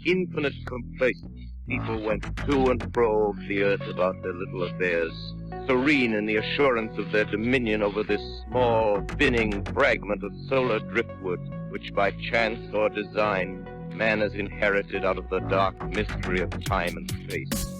infinite complacence, people went to and fro over the earth about their little affairs, serene in the assurance of their dominion over this small, spinning fragment of solar driftwood, which by chance or design, man has inherited out of the dark mystery of time and space.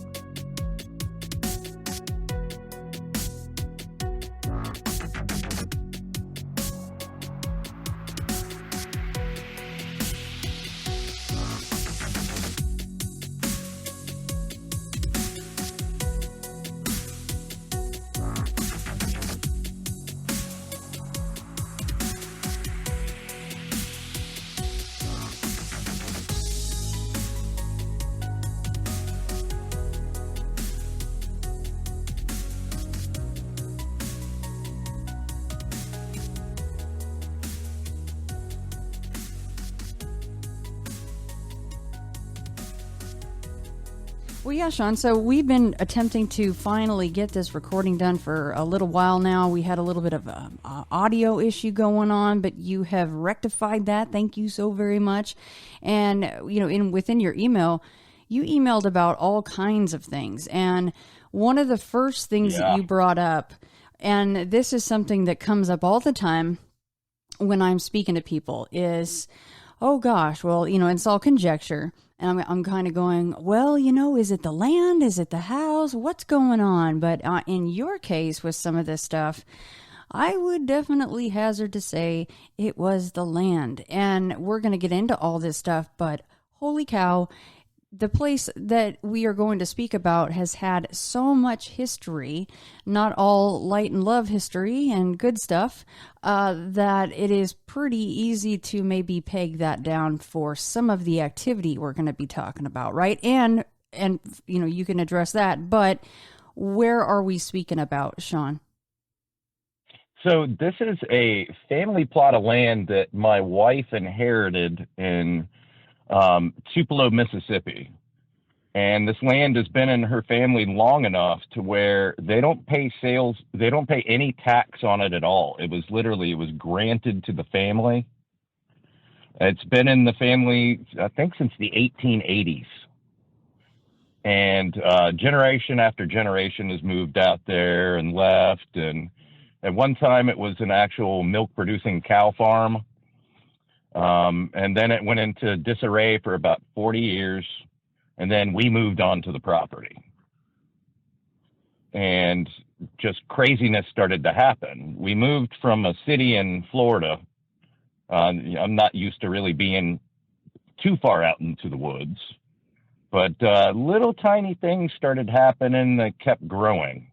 Well, yeah, Sean, so we've been attempting to finally get this recording done for a little while now. We had a little bit of an audio issue going on, but you have rectified that. Thank you so very much. And, you know, within your email, you emailed about all kinds of things. And one of the first things that you brought up, and this is something that comes up all the time when I'm speaking to people, is, oh gosh, well, you know, it's all conjecture. And I'm kind of going, well, you know, is it the land? Is it the house? What's going on? But in your case with some of this stuff, I would definitely hazard to say it was the land. And we're going to get into all this stuff, but holy cow, the place that we are going to speak about has had so much history, not all light and love history and good stuff, that it is pretty easy to maybe peg that down for some of the activity we're going to be talking about, right? And you know, you can address that, but where are we speaking about, Sean? So this is a family plot of land that my wife inherited in Tupelo, Mississippi. And this land has been in her family long enough to where they don't pay any tax on it at all. It was granted to the family. It's been in the family, I think, since the 1880s. And generation after generation has moved out there and left. And at one time it was an actual milk producing cow farm. And then it went into disarray for about 40 years, and then we moved on to the property. And just craziness started to happen. We moved from a city in Florida. I'm not used to really being too far out into the woods, but little tiny things started happening that kept growing.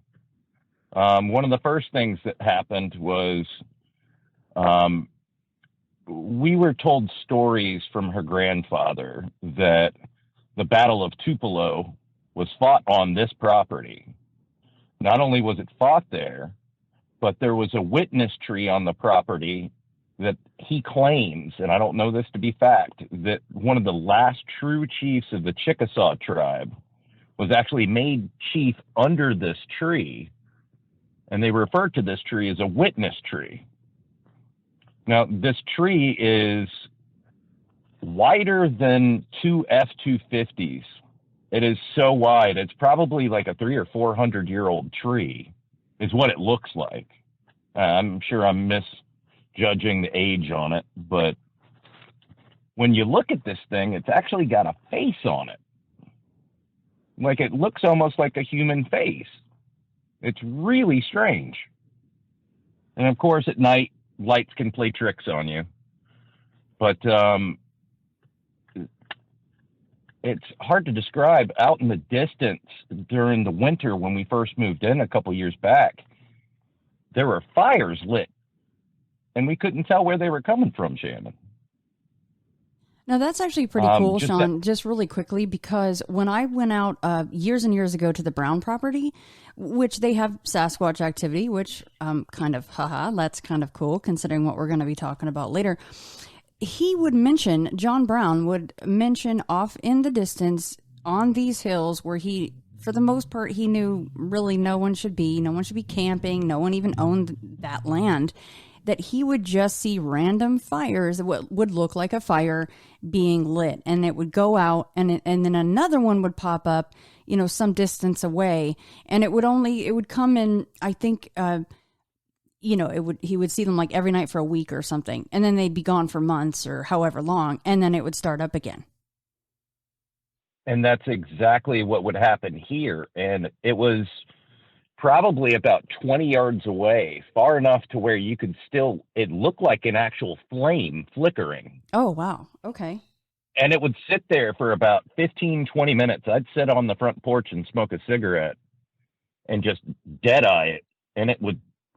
One of the first things that happened was we were told stories from her grandfather that the Battle of Tupelo was fought on this property. Not only was it fought there, but there was a witness tree on the property that he claims, and I don't know this to be fact, that one of the last true chiefs of the Chickasaw Tribe was actually made chief under this tree, and they refer to this tree as a witness tree. Now, this tree is wider than two F-250s. It is so wide. It's probably like a 300 or 400-year-old tree is what it looks like. I'm sure I'm misjudging the age on it, but when you look at this thing, it's actually got a face on it. Like, it looks almost like a human face. It's really strange. And of course, at night, lights can play tricks on you, but it's hard to describe. Out in the distance during the winter when we first moved in a couple years back, there were fires lit, and we couldn't tell where they were coming from, Shannon. Now, that's actually pretty cool, Sean, just really quickly, because when I went out years and years ago to the Brown property, which they have Sasquatch activity, which kind of, that's kind of cool considering what we're going to be talking about later. John Brown would mention off in the distance on these hills where he, for the most part, he knew really no one should be camping, no one even owned that land. that he would just see random fires, what would look like a fire being lit, and it would go out, and then another one would pop up, some distance away, and it would come in, I think, he would see them like every night for a week or something, and then they'd be gone for months or however long, and then it would start up again. And that's exactly what would happen here. And it was probably about 20 yards away, far enough to where you could it looked like an actual flame flickering. Oh, wow. Okay. And it would sit there for about 15, 20 minutes. I'd sit on the front porch and smoke a cigarette and just dead eye it, and it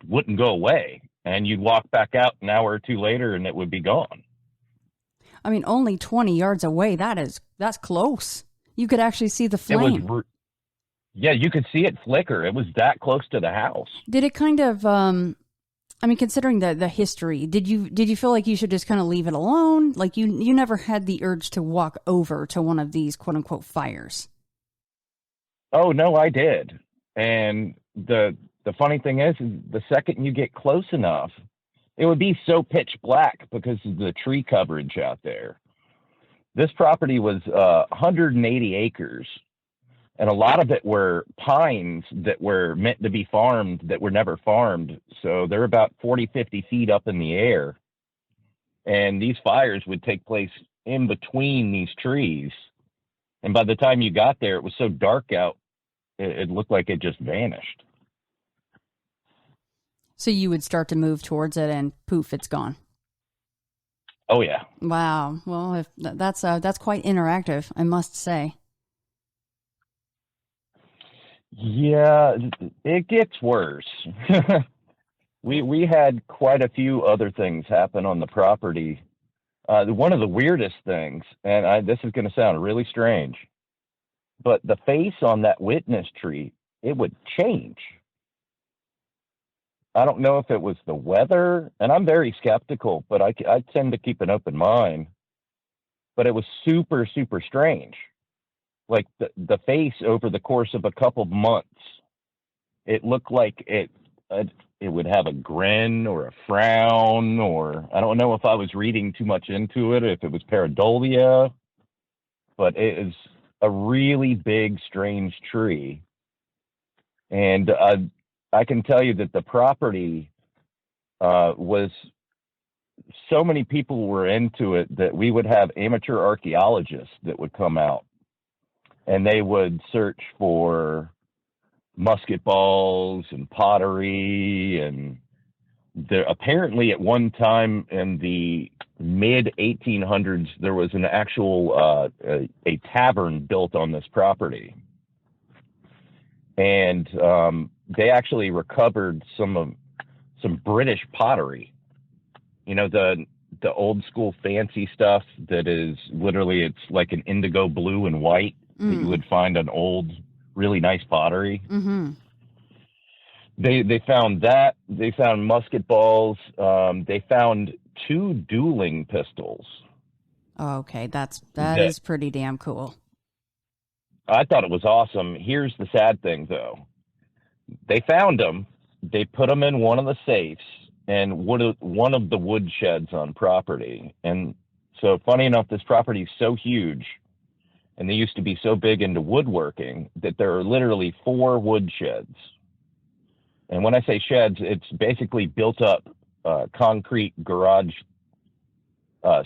wouldn't go away. And you'd walk back out an hour or two later and it would be gone. I mean, only 20 yards away. that's close. You could actually see the flame. Yeah, you could see it flicker. It was that close to the house. Did it kind of, considering the history, did you feel like you should just kind of leave it alone? Like you never had the urge to walk over to one of these quote unquote fires? Oh, no, I did. And the funny thing is the second you get close enough, it would be so pitch black because of the tree coverage out there. This property was 180 acres, and a lot of it were pines that were meant to be farmed that were never farmed. So they're about 40, 50 feet up in the air. And these fires would take place in between these trees. And by the time you got there, it was so dark out, it looked like it just vanished. So you would start to move towards it and poof, it's gone. Oh, yeah. Wow. Well, that's quite interactive, I must say. Yeah, it gets worse. We had quite a few other things happen on the property. One of the weirdest things, and this is going to sound really strange, but the face on that witness tree, it would change. I don't know if it was the weather, and I'm very skeptical, but I tend to keep an open mind. But it was super, super strange. Like the face over the course of a couple of months, it looked like it would have a grin or a frown, or I don't know if I was reading too much into it, if it was pareidolia, but it is a really big, strange tree. And I can tell you that the property was, so many people were into it that we would have amateur archaeologists that would come out, and they would search for musket balls and pottery. And apparently at one time in the mid 1800s, there was an actual a tavern built on this property. And they actually recovered some British pottery. The old school fancy stuff that is literally, it's like an indigo blue and white that you would find on old, really nice pottery. Mm-hmm. They found that. They found musket balls. They found 2 dueling pistols. Oh, okay, that is pretty damn cool. I thought it was awesome. Here's the sad thing, though. They found them. They put them in one of the safes and one of the wood sheds on property. And so, funny enough, this property is so huge, and they used to be so big into woodworking, that there are literally 4 wood sheds. And when I say sheds, it's basically built up concrete garage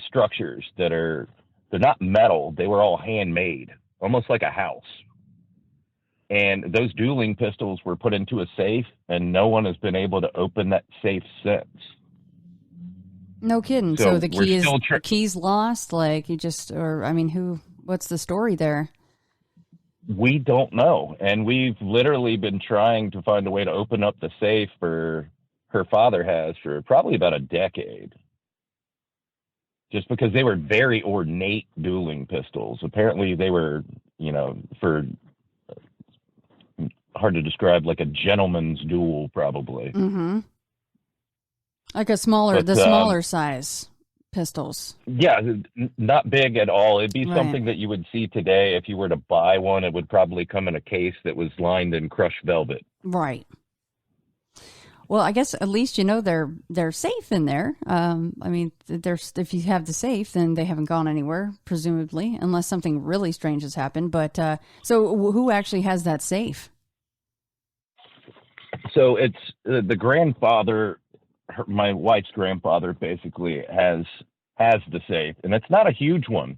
structures they're not metal. They were all handmade, almost like a house. And those dueling pistols were put into a safe, and no one has been able to open that safe since. No kidding. So the key's lost? Like what's the story there? We don't know. And we've literally been trying to find a way to open up the safe for her father has for probably about a decade. Just because they were very ornate dueling pistols. Apparently they were, for hard to describe, like a gentleman's duel, probably. Mm-hmm. Like smaller size pistols. Yeah, not big at all. It'd be something that you would see today. If you were to buy one, it would probably come in a case that was lined in crushed velvet. Right. Well, I guess at least they're safe in there. I mean, if you have the safe, then they haven't gone anywhere, presumably, unless something really strange has happened. But so who actually has that safe? So it's the grandfather, my wife's grandfather, basically has the safe, and it's not a huge one,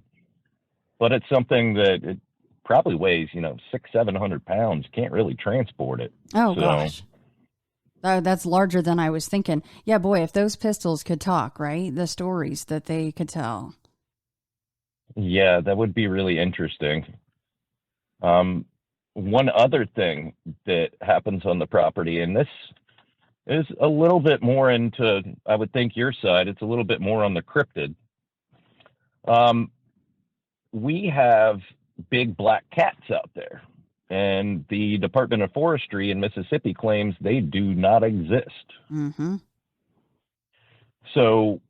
but it's something that it probably weighs 600-700 pounds. Can't really transport it. Oh gosh. That's larger than I was thinking. Yeah, boy, if those pistols could talk, right? The stories that they could tell. Yeah, that would be really interesting. One other thing that happens on the property, and this is a little bit more into, I would think, your side. It's a little bit more on the cryptid. We have big black cats out there. And the Department of Forestry in Mississippi claims they do not exist. Mm-hmm. So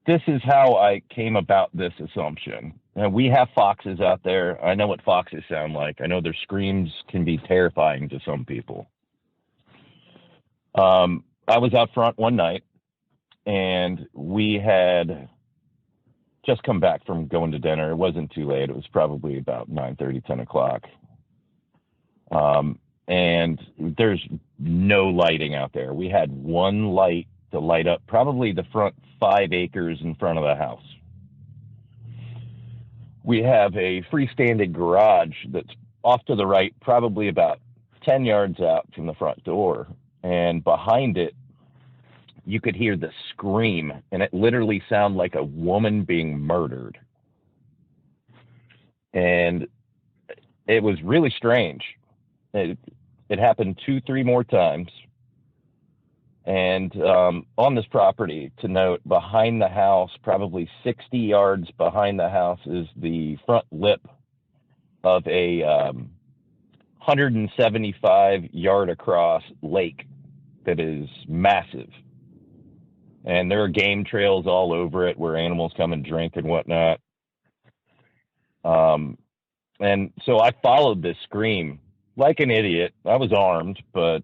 this is how I came about this assumption. Now, we have foxes out there. I know what foxes sound like. I know their screams can be terrifying to some people. I was out front one night, and we had just come back from going to dinner. It wasn't too late. It was probably about 9:30, 10 o'clock. And there's no lighting out there. We had one light to light up probably the front 5 acres in front of the house. We have a freestanding garage that's off to the right, probably about 10 yards out from the front door. And behind it, you could hear the scream, and it literally sounded like a woman being murdered. And it was really strange. It happened 2-3 more times. And on this property, to note, behind the house, probably 60 yards behind the house, is the front lip of a 175-yard across lake that is massive. And there are game trails all over it where animals come and drink and whatnot. And so I followed this scream like an idiot. I was armed, but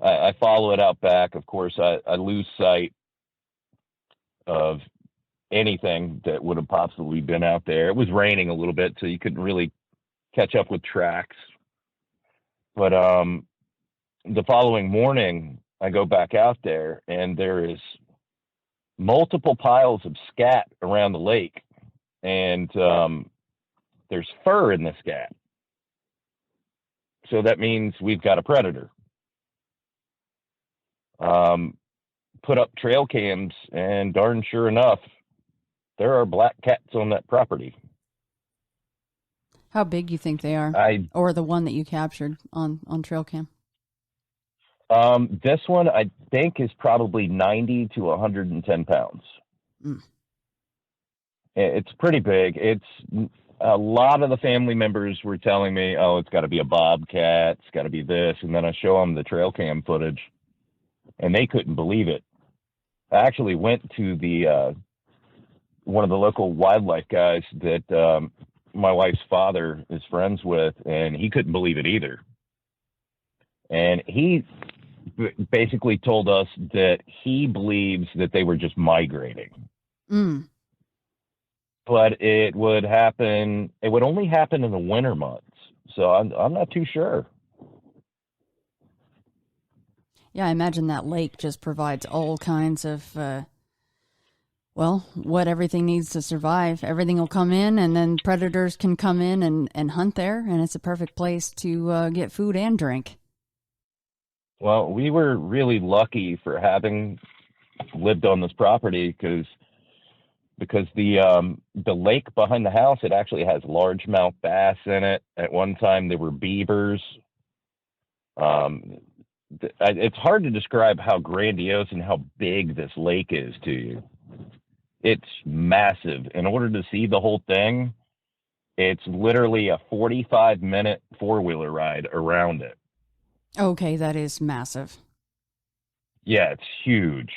I follow it out back. Of course, I lose sight of anything that would have possibly been out there. It was raining a little bit, so you couldn't really catch up with tracks. But the following morning, I go back out there, and there is multiple piles of scat around the lake, and there's fur in the scat. So that means we've got a predator. Put up trail cams, and darn sure enough, there are black cats on that property. How big you think they are? Or the one that you captured on trail cam? This one, I think, is probably 90 to 110 pounds. Mm. It's pretty big. It's a lot of the family members were telling me, oh, it's got to be a bobcat, it's got to be this. And then I show them the trail cam footage, and they couldn't believe it. I actually went to the one of the local wildlife guys that my wife's father is friends with, and he couldn't believe it either. And he basically told us that he believes that they were just migrating. Mm. But it would only happen in the winter months. So I'm not too sure. Yeah, I imagine that lake just provides all kinds of, what everything needs to survive. Everything will come in, and then predators can come in and hunt there, and it's a perfect place to get food and drink. Well, we were really lucky for having lived on this property because the lake behind the house, it actually has largemouth bass in it. At one time, there were beavers. It's hard to describe how grandiose and how big this lake is to you. It's massive. In order to see the whole thing, it's literally a 45-minute four-wheeler ride around it. Okay, that is massive. Yeah, it's huge.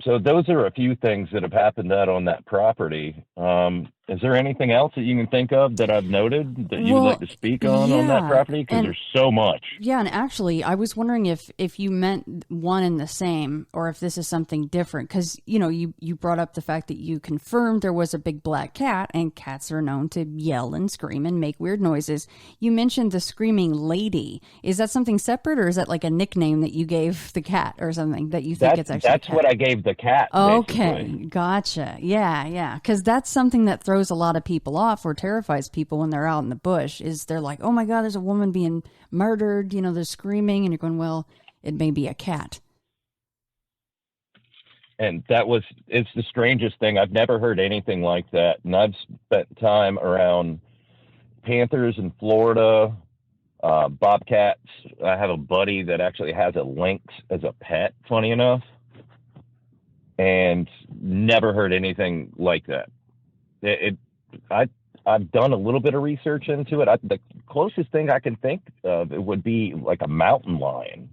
So those are a few things that have happened out on that property. And Is there anything else that you can think of that I've noted that you would Well, like to speak on that yeah, property? Because there's so much. yeah, and actually, I was wondering if you meant one and the same, or if this is something different. Because you brought up the fact that you confirmed there was a big black cat, and cats are known to yell and scream and make weird noises. You mentioned the screaming lady. Is that something separate, or is that like a nickname that you gave the cat, or something that you think it's actually? That's what I gave the cat. Okay, basically. gotcha. Yeah. Because that's something that throws a lot of people off or terrifies people when they're out in the bush. Is they're like, oh my God, there's a woman being murdered. They're screaming, and you're going, well, it may be a cat. And it's the strangest thing. I've never heard anything like that. And I've spent time around panthers in Florida, bobcats. I have a buddy that actually has a lynx as a pet, funny enough, and never heard anything like that. I've done a little bit of research into it. The closest thing I can think of it would be like a mountain lion,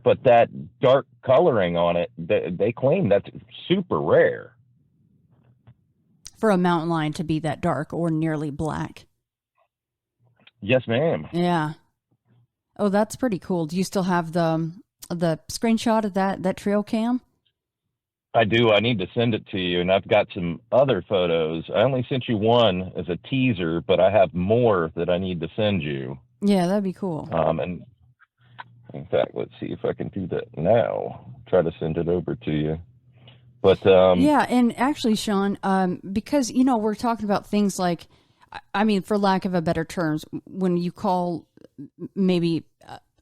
but that dark coloring on it, they claim that's super rare. For a mountain lion to be that dark or nearly black. Yes, ma'am. Yeah. Oh, that's pretty cool. Do you still have the screenshot of that trail cam? I do. I need to send it to you, and I've got some other photos. I only sent you one as a teaser, but I have more that I need to send you. Yeah, that'd be cool. And in fact, let's see if I can do that now. Try to send it over to you. But yeah, and actually, Sean, because we're talking about things like, I mean, for lack of a better terms, when you call maybe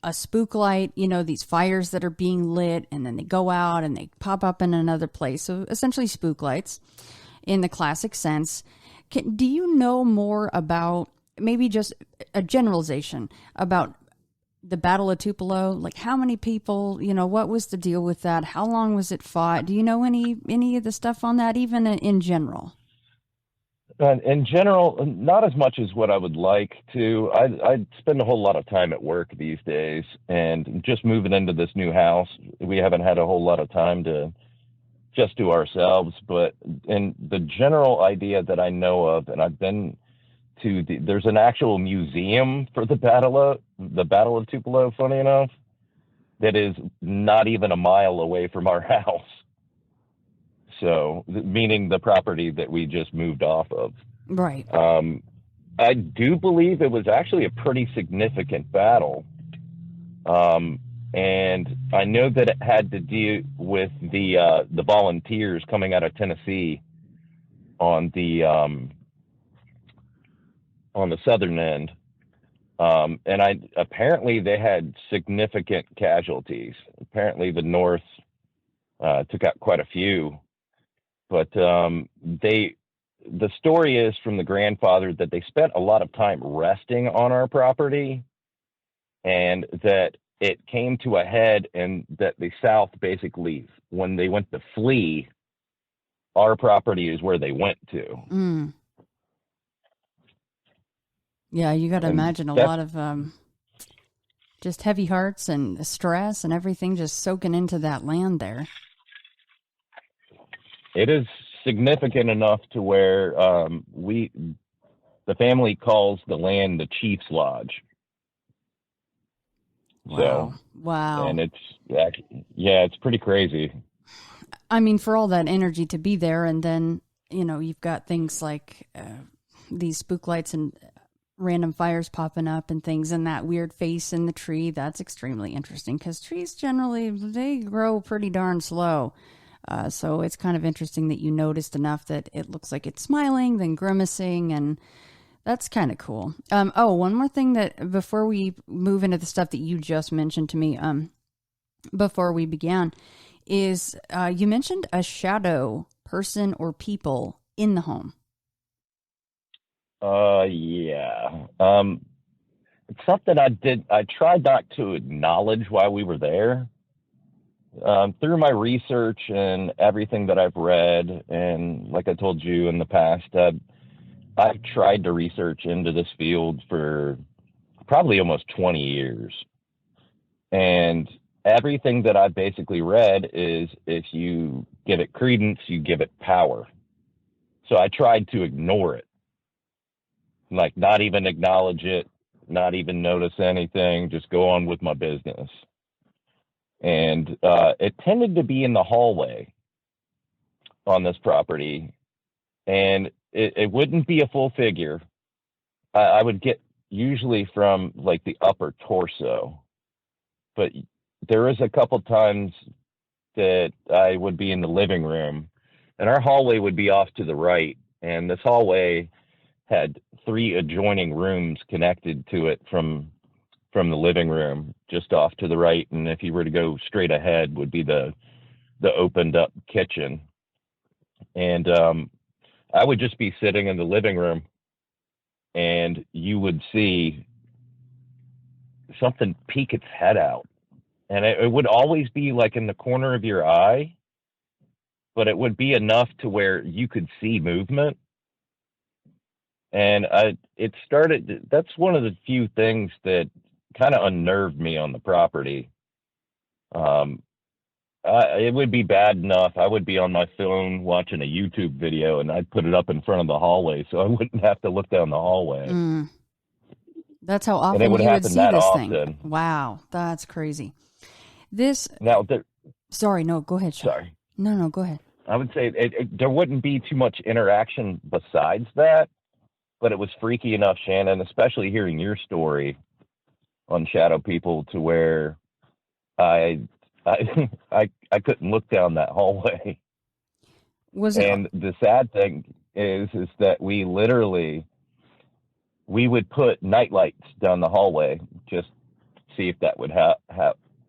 a spook light, these fires that are being lit and then they go out and they pop up in another place. So essentially spook lights in the classic sense. Do you know more about, maybe just a generalization about the Battle of Tupelo? Like how many people, what was the deal with that? How long was it fought? Do you know any of the stuff on that, even in general? In general, not as much as what I would like to. I spend a whole lot of time at work these days, and just moving into this new house, we haven't had a whole lot of time to just do ourselves. But in the general idea that I know of, and I've been to, there's an actual museum for the Battle of Tupelo, funny enough, that is not even a mile away from our house. So, meaning the property that we just moved off of. Right. I do believe it was actually a pretty significant battle. And I know that it had to do with the volunteers coming out of Tennessee on the southern end. And apparently they had significant casualties. Apparently the North took out quite a few. But the story is from the grandfather that they spent a lot of time resting on our property, and that it came to a head, and that the South basically, when they went to flee, our property is where they went to. Mm. Yeah, you got to imagine a lot of just heavy hearts and stress and everything just soaking into that land there. It is significant enough to where the family calls the land the Chief's Lodge. Wow. So, wow. And it's pretty crazy. I mean, for all that energy to be there, and then, you've got things like these spook lights and random fires popping up and things, and that weird face in the tree. That's extremely interesting because trees generally, they grow pretty darn slow. So it's kind of interesting that you noticed enough that it looks like it's smiling, then grimacing, and that's kind of cool. One more thing that before we move into the stuff that you just mentioned to me, before we began, is you mentioned a shadow person or people in the home. Yeah. It's something I tried not to acknowledge while we were there. Through my research and everything that I've read, and like I told you in the past, I've tried to research into this field for probably almost 20 years. And everything that I've basically read is if you give it credence, you give it power. So I tried to ignore it, like not even acknowledge it, not even notice anything, just go on with my business. And it tended to be in the hallway on this property, and it wouldn't be a full figure. I would get usually from like the upper torso, but there was a couple times that I would be in the living room, and our hallway would be off to the right, and this hallway had 3 adjoining rooms connected to it from the living room just off to the right, and if you were to go straight ahead would be the opened up kitchen. And I would just be sitting in the living room, and you would see something peek its head out, and it would always be like in the corner of your eye, but it would be enough to where you could see movement. And that's one of the few things that kind of unnerved me on the property. It would be bad enough I would be on my phone watching a YouTube video, and I'd put it up in front of the hallway so I wouldn't have to look down the hallway. That's how often you would see this thing. Wow, that's crazy. Sorry, no, go ahead, Sean. Sorry. No, go ahead. I would say there wouldn't be too much interaction besides that, but it was freaky enough, Shannon, especially hearing your story on Shadow People, to where I couldn't look down that hallway. And the sad thing is that we would put night lights down the hallway just to see if that would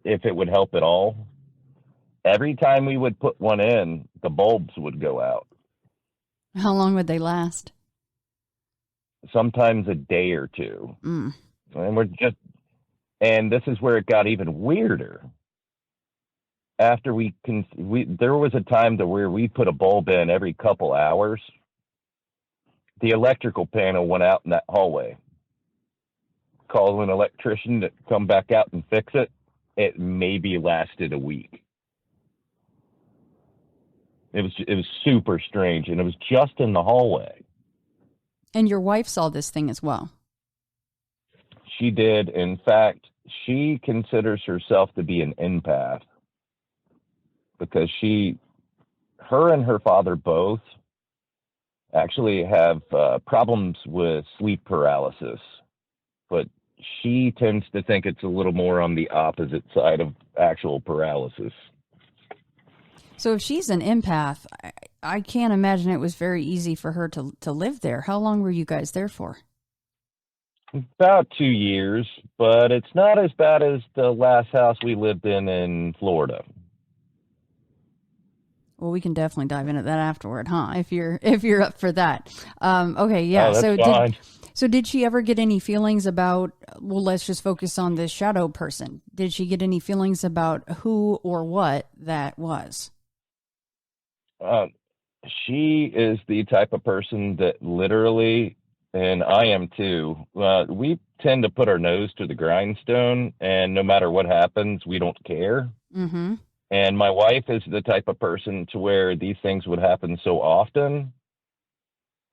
if it would help at all. Every time we would put one in, the bulbs would go out. How long would they last? Sometimes a day or two. And this is where it got even weirder. After there was a time to where we put a bulb in every couple hours. The electrical panel went out in that hallway. Call an electrician to come back out and fix it. It maybe lasted a week. It was super strange, and it was just in the hallway. And your wife saw this thing as well. She did. In fact, she considers herself to be an empath, because her and her father both actually have problems with sleep paralysis, but she tends to think it's a little more on the opposite side of actual paralysis. So if she's an empath, I can't imagine it was very easy for her to live there. How long were you guys there for? About 2 years, but it's not as bad as the last house we lived in Florida. Well, we can definitely dive into that afterward, huh? If you're up for that. Okay, yeah. Oh, that's fine. So did she ever get any feelings about, well, let's just focus on this shadow person. Did she get any feelings about who or what that was? She is the type of person that literally, and I am too, we tend to put our nose to the grindstone, and no matter what happens, we don't care. Mm-hmm. And my wife is the type of person to where these things would happen so often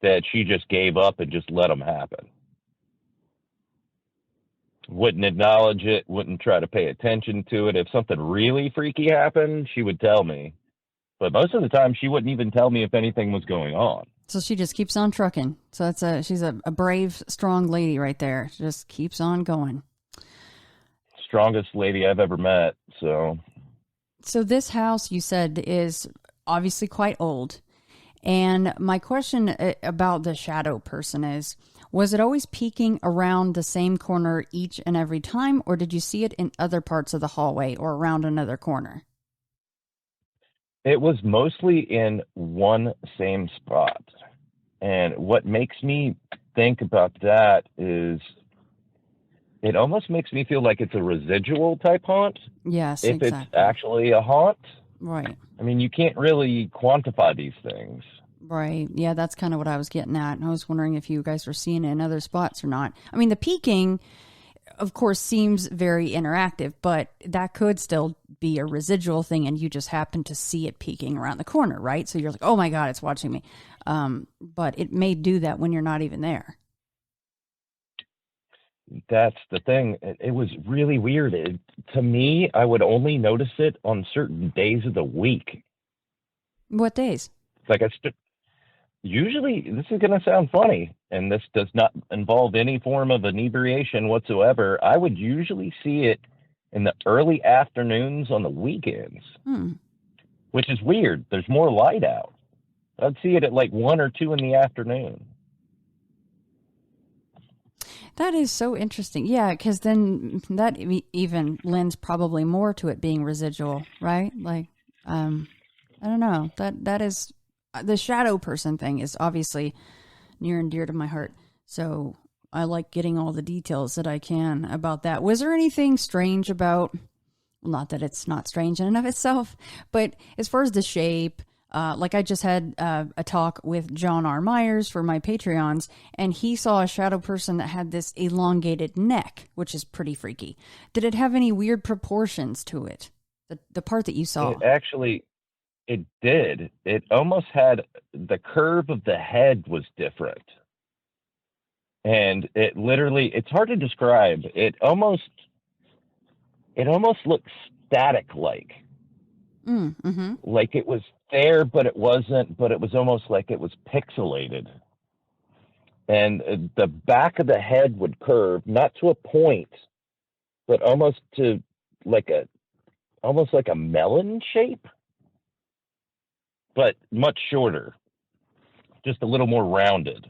that she just gave up and just let them happen. Wouldn't acknowledge it, wouldn't try to pay attention to it. If something really freaky happened, she would tell me. But most of the time, she wouldn't even tell me if anything was going on. So she just keeps on trucking. So she's a brave, strong lady right there. She just keeps on going. Strongest lady I've ever met, so... So this house, you said, is obviously quite old. And my question about the shadow person is, was it always peeking around the same corner each and every time, or did you see it in other parts of the hallway or around another corner? It was mostly in one same spot. And what makes me think about that is it almost makes me feel like it's a residual type haunt. Yes, if exactly. It's actually a haunt. Right. I mean, you can't really quantify these things. Right. Yeah, that's kind of what I was getting at. And I was wondering if you guys were seeing it in other spots or not. I mean, the peeking, of course, seems very interactive, but that could still be a residual thing, and you just happen to see it peeking around the corner, right? So you're like, oh my God, it's watching me. But it may do that when you're not even there. That's the thing. It was really weird. To me, I would only notice it on certain days of the week. What days? Like usually, this is going to sound funny, and this does not involve any form of inebriation whatsoever. I would usually see it in the early afternoons on the weekends, which is weird. There's more light out. I'd see it at like 1 or 2 in the afternoon. That is so interesting. Yeah, because then that even lends probably more to it being residual, right? Like, I don't know. That is, the shadow person thing is obviously near and dear to my heart. So I like getting all the details that I can about that. Was there anything strange about, well, not that it's not strange in and of itself, but as far as the shape, like I just had a talk with John R. Myers for my Patreons, and he saw a shadow person that had this elongated neck, which is pretty freaky. Did it have any weird proportions to it? The part that you saw? It did. It almost had, the curve of the head was different. And it literally, it's hard to describe. It almost looked static-like. Mm-hmm. Like it was there, but it wasn't, but it was almost like it was pixelated. And the back of the head would curve, not to a point, but almost to almost like a melon shape, but much shorter, just a little more rounded.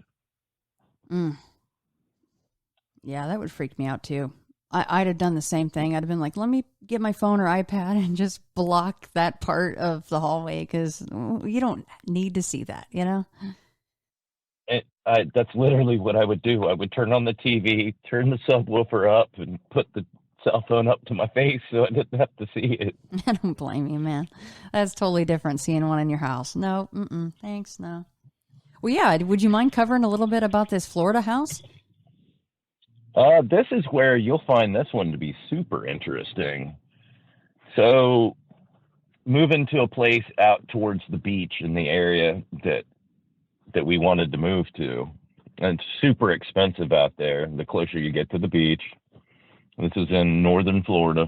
Yeah, that would freak me out too. I'd have done the same thing. I'd have been like, let me get my phone or iPad and just block that part of the hallway, because you don't need to see that, you know? That's literally what I would do. I would turn on the TV, turn the subwoofer up, and put the cell phone up to my face so I didn't have to see it. I don't blame you, man. That's totally different seeing one in your house. No, thanks, no. Well, yeah, would you mind covering a little bit about this Florida house? This is where you'll find this one to be super interesting. So, moving to a place out towards the beach in the area that we wanted to move to, and it's super expensive out there the closer you get to the beach. This is in northern Florida.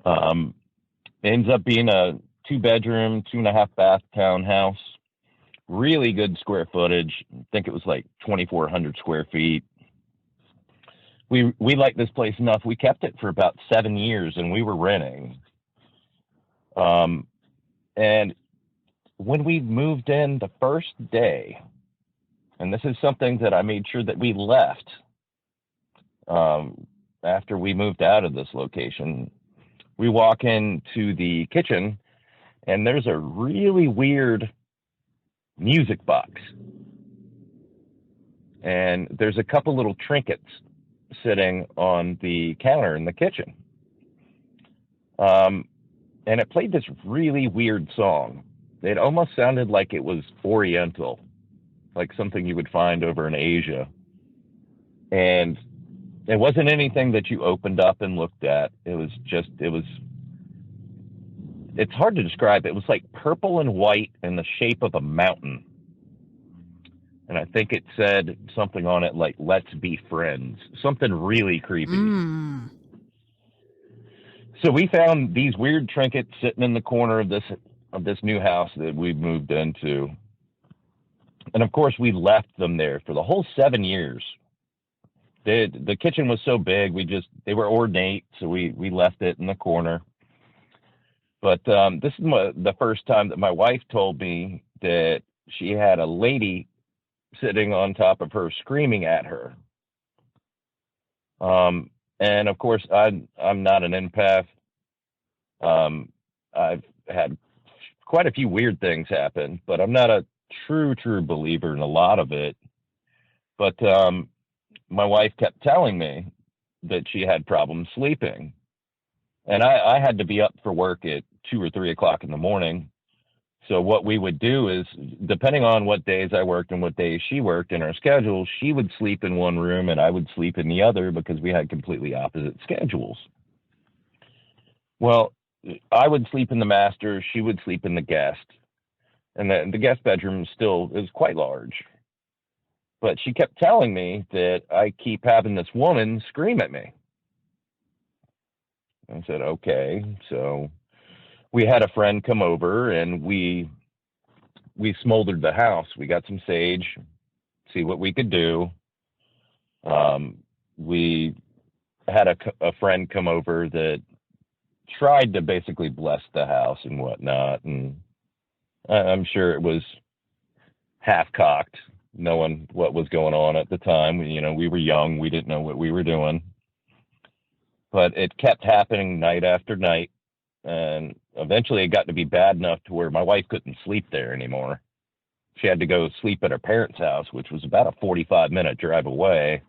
Ends up being a 2-bedroom, 2.5-bath townhouse. Really good square footage. I think it was like 2,400 square feet. We liked this place enough. We kept it for about 7 years, and we were renting. And when we moved in the first day, and this is something that I made sure that we left after we moved out of this location, we walk into the kitchen, and there's a really weird music box. And there's a couple little trinkets sitting on the counter in the kitchen. And it played this really weird song. It almost sounded like it was Oriental, like something you would find over in Asia. And it wasn't anything that you opened up and looked at. It's hard to describe. It was like purple and white in the shape of a mountain. And I think it said something on it like, "Let's be friends." Something really creepy. So we found these weird trinkets sitting in the corner of this new house that we moved into. And of course, we left them there for the whole 7 years. The kitchen was so big, they were ornate, so we left it in the corner. But this is the first time that my wife told me that she had a lady sitting on top of her screaming at her. And of course, I'm not an empath. I've had quite a few weird things happen, but I'm not a true believer in a lot of it. But my wife kept telling me that she had problems sleeping. And I had to be up for work at 2 or 3 o'clock in the morning. So what we would do is, depending on what days I worked and what days she worked in our schedule, she would sleep in one room and I would sleep in the other because we had completely opposite schedules. Well, I would sleep in the master, she would sleep in the guest. And the guest bedroom still is quite large. But she kept telling me that I keep having this woman scream at me. I said, okay. So we had a friend come over and we smoldered the house. We got some sage, see what we could do. We had a friend come over that tried to basically bless the house and whatnot. And I'm sure it was half-cocked, knowing what was going on at the time. You know, we were young. We didn't know what we were doing. But it kept happening night after night. And eventually it got to be bad enough to where my wife couldn't sleep there anymore. She had to go sleep at her parents' house, which was about a 45-minute drive away.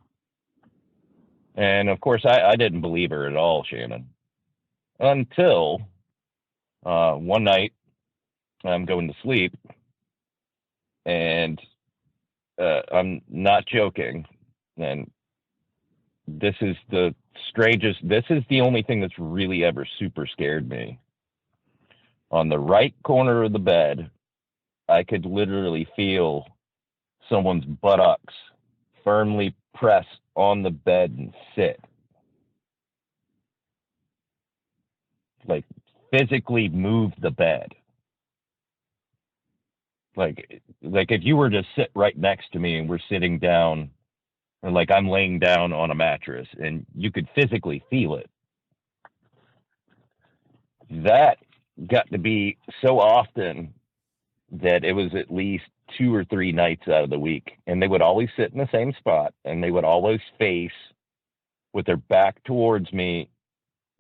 And, of course, I didn't believe her at all, Shannon. Until one night I'm going to sleep, and I'm not joking, and this is the strangest, this is the only thing that's really ever super scared me. On the right corner of the bed, I could literally feel someone's buttocks firmly press on the bed and sit. Like, physically move the bed. Like if you were to sit right next to me and we're sitting down, or like I'm laying down on a mattress and you could physically feel it. That got to be so often that it was at least 2 or 3 nights out of the week. And they would always sit in the same spot, and they would always face with their back towards me,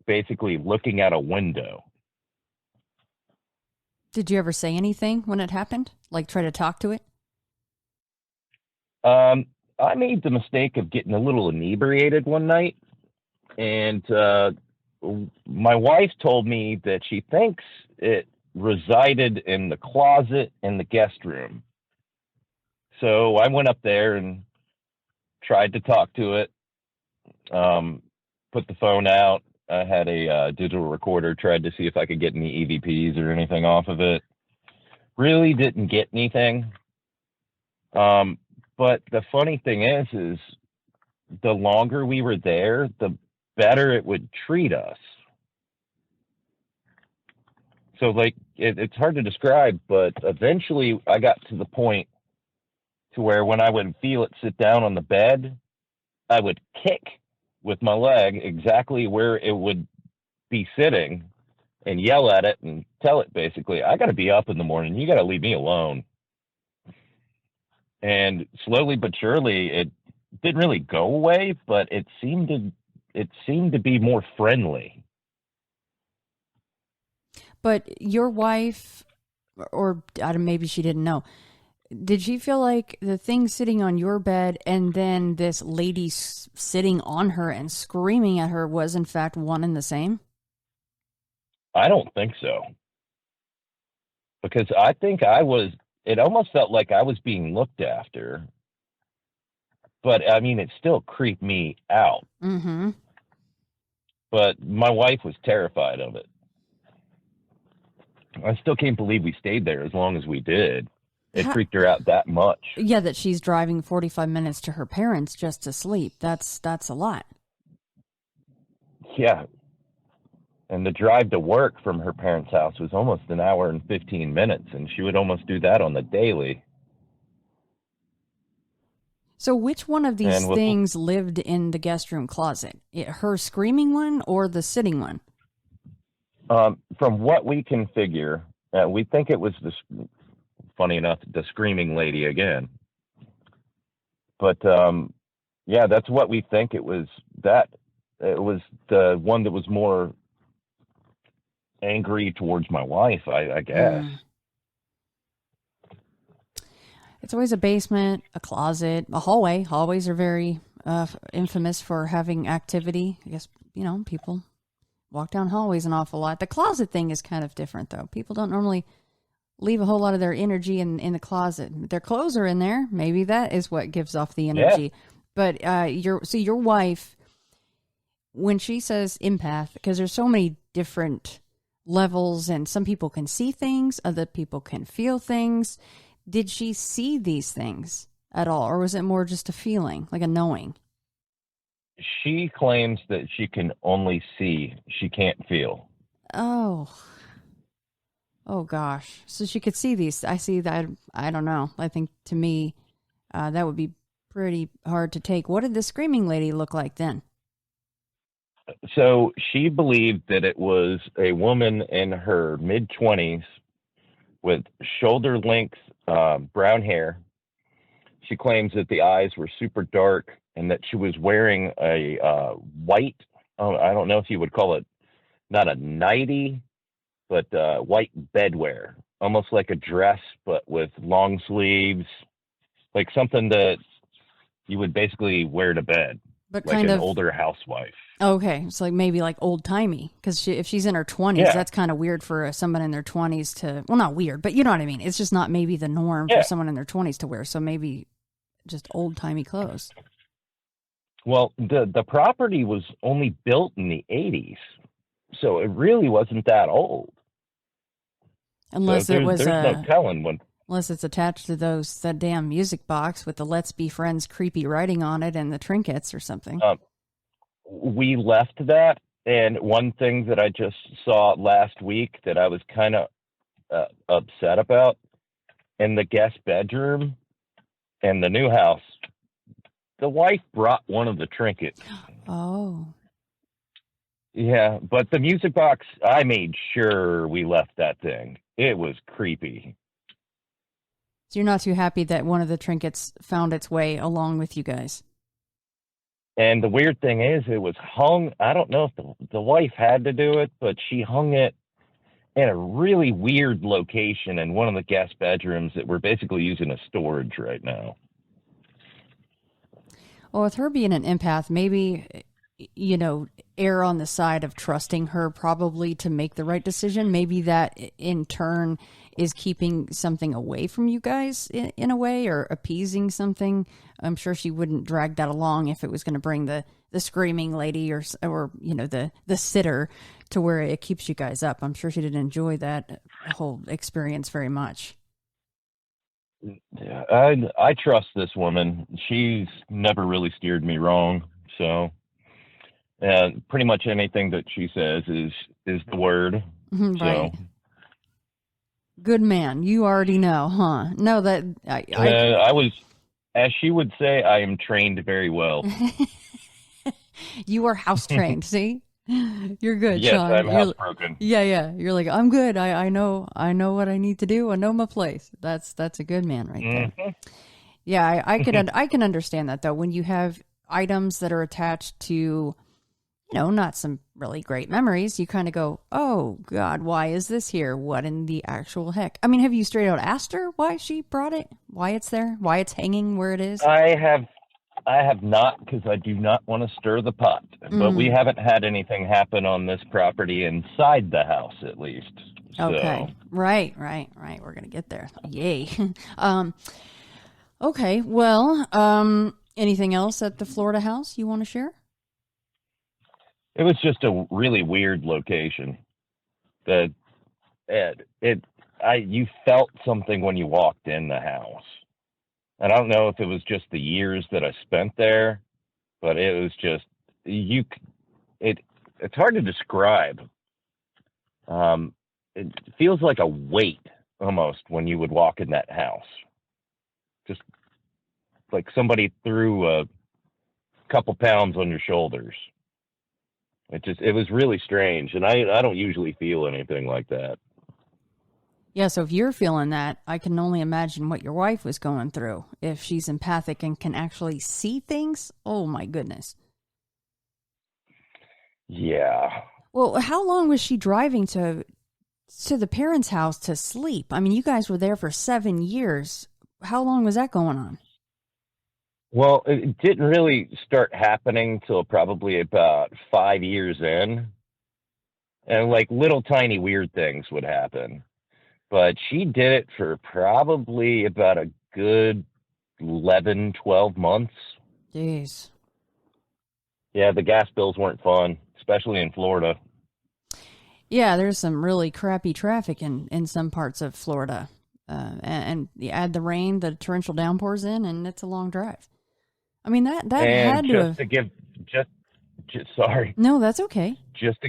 basically looking out a window. Did you ever say anything when it happened? Like try to talk to it? I made the mistake of getting a little inebriated one night, and my wife told me that she thinks it resided in the closet in the guest room. So I went up there and tried to talk to it, put the phone out. I had a digital recorder, tried to see if I could get any EVPs or anything off of it. Really didn't get anything. But the funny thing is the longer we were there, the better it would treat us. So, like, it's hard to describe, but eventually I got to the point to where when I would feel it sit down on the bed, I would kick with my leg exactly where it would be sitting and yell at it and tell it basically, I got to be up in the morning. You got to leave me alone. And slowly but surely, it didn't really go away, but it seemed to be more friendly. But your wife, or maybe she didn't know, did she feel like the thing sitting on your bed and then this lady sitting on her and screaming at her was in fact one and the same? I don't think so. Because I think it almost felt like I was being looked after. But, I mean, it still creeped me out. Mm-hmm. But my wife was terrified of it. I still can't believe we stayed there as long as we did. It freaked her out that much. Yeah, that she's driving 45 minutes to her parents just to sleep. That's a lot. Yeah. And the drive to work from her parents' house was almost an hour and 15 minutes, and she would almost do that on the daily. So which one of these things lived in the guest room closet? Her screaming one or the sitting one? From what we can figure, we think it was funny enough, the screaming lady again. But, yeah, that's what we think it was. It was the one that was more angry towards my wife, I guess. It's always a basement, a closet, a hallway. Hallways are very infamous for having activity. I guess, people walk down hallways an awful lot. The closet thing is kind of different, though. People don't normally leave a whole lot of their energy in the closet. Their clothes are in there. Maybe that is what gives off the energy. Yeah. But your wife, when she says empath, because there's so many different levels, and some people can see things, other people can feel things. Did she see these things at all, or was it more just a feeling, like a knowing? She claims that she can only see, she can't feel. Oh gosh. So she could see these. I see that. I don't know. I think to me, that would be pretty hard to take. What did the screaming lady look like then? So she believed that it was a woman in her mid-20s with shoulder-length brown hair. She claims that the eyes were super dark and that she was wearing a white, I don't know if you would call it, not a nightie, but white bedwear, almost like a dress, but with long sleeves, like something that you would basically wear to bed, But like kind an of older housewife. okay. It's like maybe like old timey, because if she's in her 20s, Yeah. that's kind of weird for someone in their 20s to. Well, not weird, but you know what I mean. It's just not maybe the norm for someone in their 20s to wear. So maybe just old timey clothes. Well, the property was only built in the 80s, so it really wasn't that old. Unless so it was there's no telling when. Unless it's attached to that damn music box with the "Let's Be Friends" creepy writing on it and the trinkets or something. We left that, and one thing that I just saw last week that I was kind of upset about, in the guest bedroom in the new house, the wife brought one of the trinkets. Oh. Yeah, but the music box, I made sure we left that thing. It was creepy. So you're not too happy that one of the trinkets found its way along with you guys. And the weird thing is, it was hung, I don't know if the wife had to do it, but she hung it in a really weird location in one of the guest bedrooms that we're basically using as storage right now. Well, with her being an empath, maybe, err on the side of trusting her probably to make the right decision. Maybe that in turn is keeping something away from you guys in a way, or appeasing something. I'm sure she wouldn't drag that along if it was going to bring the screaming lady or the sitter to where it keeps you guys up. I'm sure she didn't enjoy that whole experience very much. Yeah, I trust this woman. She's never really steered me wrong. So, pretty much anything that she says is the word. Right. So. Good man. You already know, huh? No, that I was, as she would say, I am trained very well. You are house trained. See, you're good. Yes, Sean. I'm housebroken. Yeah. You're like, I'm good. I know what I need to do. I know my place. That's a good man right there. Yeah, I can understand that though. When you have items that are attached to, not some really great memories, you kind of go, oh God, why is this here? What in the actual heck? I mean, have you straight out asked her why she brought it? Why it's there? Why it's hanging where it is? I have not, because I do not want to stir the pot. But we haven't had anything happen on this property inside the house, at least. Okay. So. Right. We're going to get there. Yay. Okay. Well, anything else at the Florida house you want to share? It was just a really weird location. You felt something when you walked in the house. And I don't know if it was just the years that I spent there, but it was just it's hard to describe. It feels like a weight almost when you would walk in that house. Just like somebody threw a couple pounds on your shoulders. It was really strange, and I don't usually feel anything like that. Yeah, so if you're feeling that, I can only imagine what your wife was going through. If she's empathic and can actually see things, oh my goodness. Yeah. Well, how long was she driving to the parents' house to sleep? I mean, you guys were there for 7 years. How long was that going on? Well, it didn't really start happening till probably about 5 years in. And like little tiny weird things would happen. But she did it for probably about a good 11, 12 months. Jeez. Yeah, the gas bills weren't fun, especially in Florida. Yeah, there's some really crappy traffic in some parts of Florida. And you add the rain, the torrential downpours in, and it's a long drive. I mean, that And had to just have... to give, sorry. No, that's okay. Just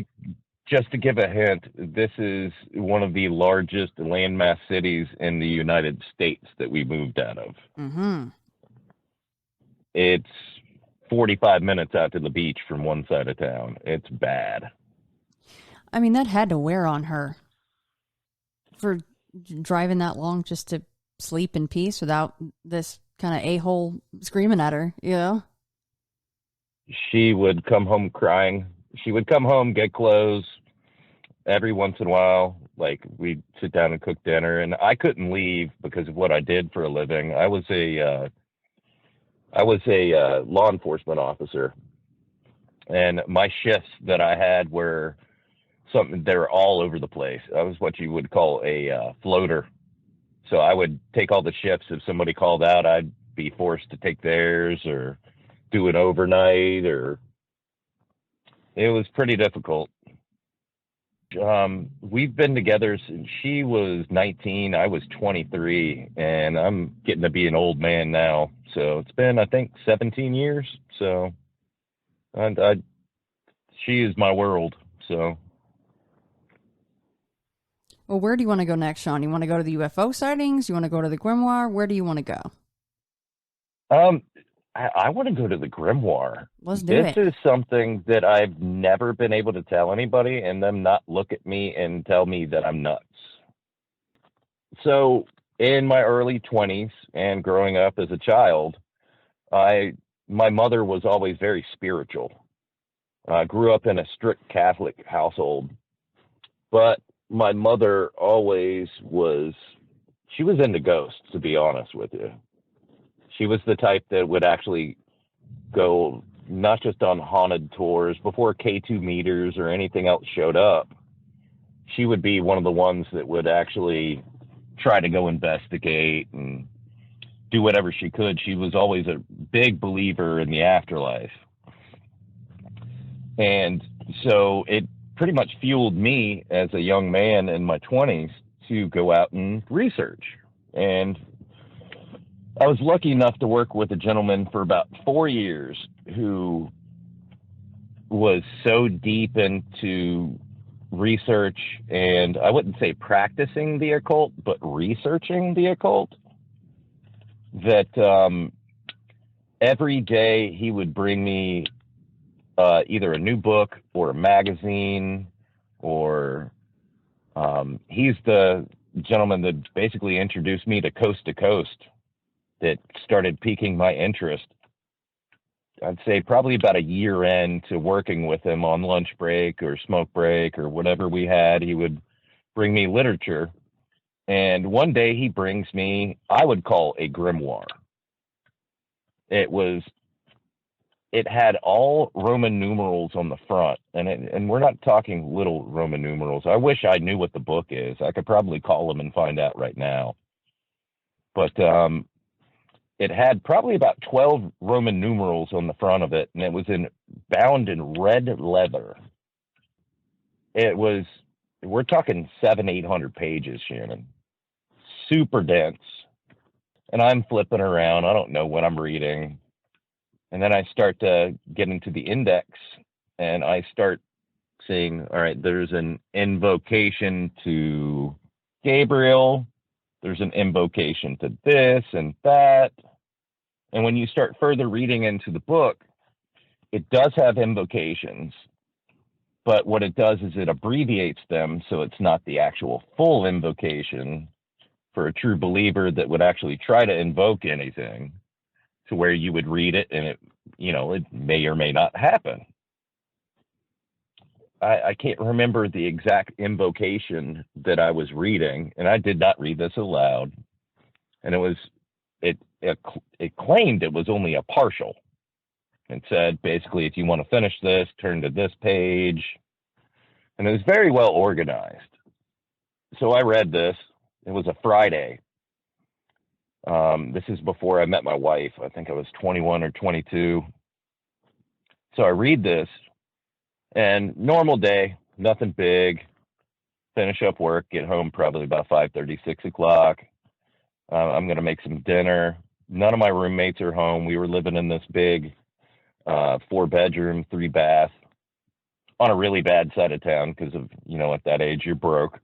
to give a hint, this is one of the largest landmass cities in the United States that we moved out of. Mm-hmm. It's 45 minutes out to the beach from one side of town. It's bad. I mean, that had to wear on her for driving that long just to sleep in peace without this kind of a-hole screaming at her, you know? She would come home crying. She would come home, get clothes. Every once in a while, like, we'd sit down and cook dinner, and I couldn't leave because of what I did for a living. I was a law enforcement officer, and my shifts that I had were they were all over the place. I was what you would call a floater. So I would take all the shifts. If somebody called out, I'd be forced to take theirs or do it overnight, or it was pretty difficult. We've been together since she was 19, I was 23, and I'm getting to be an old man now. So it's been, I think, 17 years. So she is my world. So. Well, where do you want to go next, Sean? You want to go to the UFO sightings? You want to go to the grimoire? Where do you want to go? I want to go to the grimoire. Let's do it. This is something that I've never been able to tell anybody and them not look at me and tell me that I'm nuts. So in my early 20s and growing up as a child, my mother was always very spiritual. I grew up in a strict Catholic household, but my mother always she was into ghosts, to be honest with you. She was the type that would actually go not just on haunted tours before K2 meters or anything else showed up. She would be one of the ones that would actually try to go investigate and do whatever she could. She was always a big believer in the afterlife. And so it pretty much fueled me as a young man in my 20s to go out and research. And I was lucky enough to work with a gentleman for about 4 years who was so deep into research, and I wouldn't say practicing the occult, but researching the occult, that every day he would bring me either a new book or a magazine, or he's the gentleman that basically introduced me to Coast, that started piquing my interest. I'd say probably about a year into working with him on lunch break or smoke break or whatever we had, he would bring me literature. And one day he brings me, I would call a grimoire. It had all Roman numerals on the front, and we're not talking little Roman numerals. I wish I knew what the book is. I could probably call them and find out right now. But it had probably about 12 Roman numerals on the front of it, and it was bound in red leather. We're talking 700-800 pages, Shannon. Super dense. And I'm flipping around. I don't know what I'm reading. And then I start to get into the index, and I start seeing, all right, there's an invocation to Gabriel. There's an invocation to this and that. And when you start further reading into the book, it does have invocations, but what it does is it abbreviates them so it's not the actual full invocation for a true believer that would actually try to invoke anything, to where you would read it and it may or may not happen. I can't remember the exact invocation that I was reading, and I did not read this aloud. And it claimed it was only a partial. It said, basically, if you want to finish this, turn to this page. And it was very well organized. So I read this, It was a Friday. This is before I met my wife. I think I was 21 or 22. So I read this, and normal day, nothing big. Finish up work, get home probably about 5:30, 6 o'clock. I'm going to make some dinner. None of my roommates are home. We were living in this big 4-bedroom, 3-bath on a really bad side of town because of, at that age, you're broke.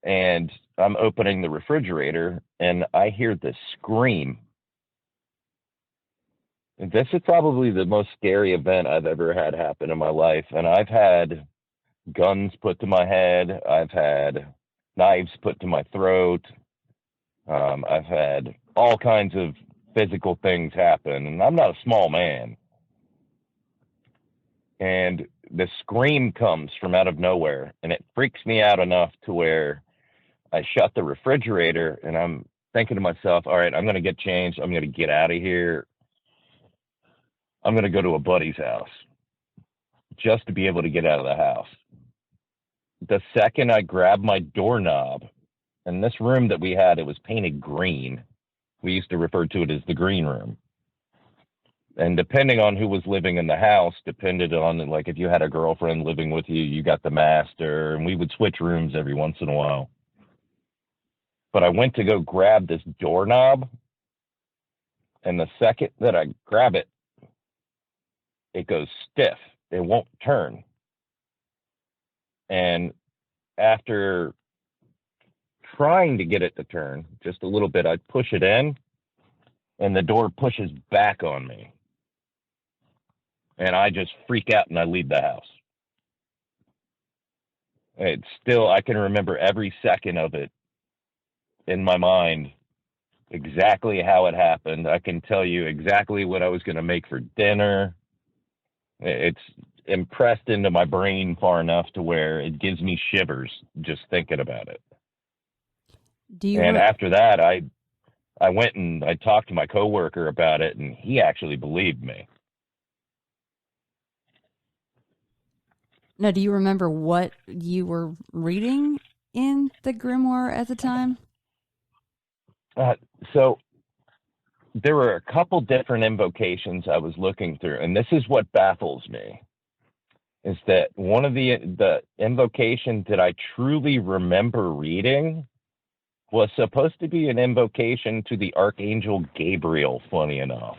And I'm opening the refrigerator, and I hear this scream. And this is probably the most scary event I've ever had happen in my life. And I've had guns put to my head. I've had knives put to my throat. I've had all kinds of physical things happen, and I'm not a small man. And the scream comes from out of nowhere, and it freaks me out enough to where I shut the refrigerator, and I'm thinking to myself, all right, I'm going to get changed. I'm going to get out of here. I'm going to go to a buddy's house just to be able to get out of the house. The second I grabbed my doorknob, and this room that we had, it was painted green. We used to refer to it as the green room. And depending on who was living in the house, depended on, like, if you had a girlfriend living with you, you got the master, and we would switch rooms every once in a while. But I went to go grab this doorknob, and the second that I grab it, it goes stiff. It won't turn. And after trying to get it to turn just a little bit, I push it in, and the door pushes back on me. And I just freak out and I leave the house. It's still, I can remember every second of it in my mind, exactly how it happened. I can tell you exactly what I was going to make for dinner. It's impressed into my brain far enough to where it gives me shivers just thinking about it. After that, I went and I talked to my coworker about it, and he actually believed me. Now, do you remember what you were reading in the grimoire at the time? So there were a couple different invocations I was looking through, and this is what baffles me, is that one of the invocations that I truly remember reading was supposed to be an invocation to the Archangel Gabriel, funny enough,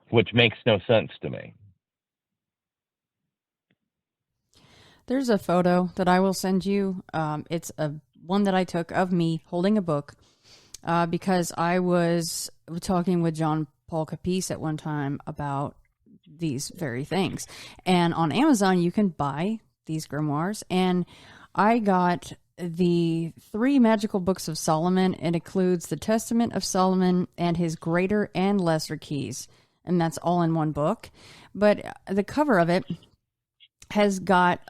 which makes no sense to me. There's a photo that I will send you. It's one that I took of me holding a book because I was talking with John Paul Capice at one time about these very things. And on Amazon, you can buy these grimoires. And I got the 3 magical books of Solomon. It includes the Testament of Solomon and his greater and lesser keys. And that's all in one book. But the cover of it has got,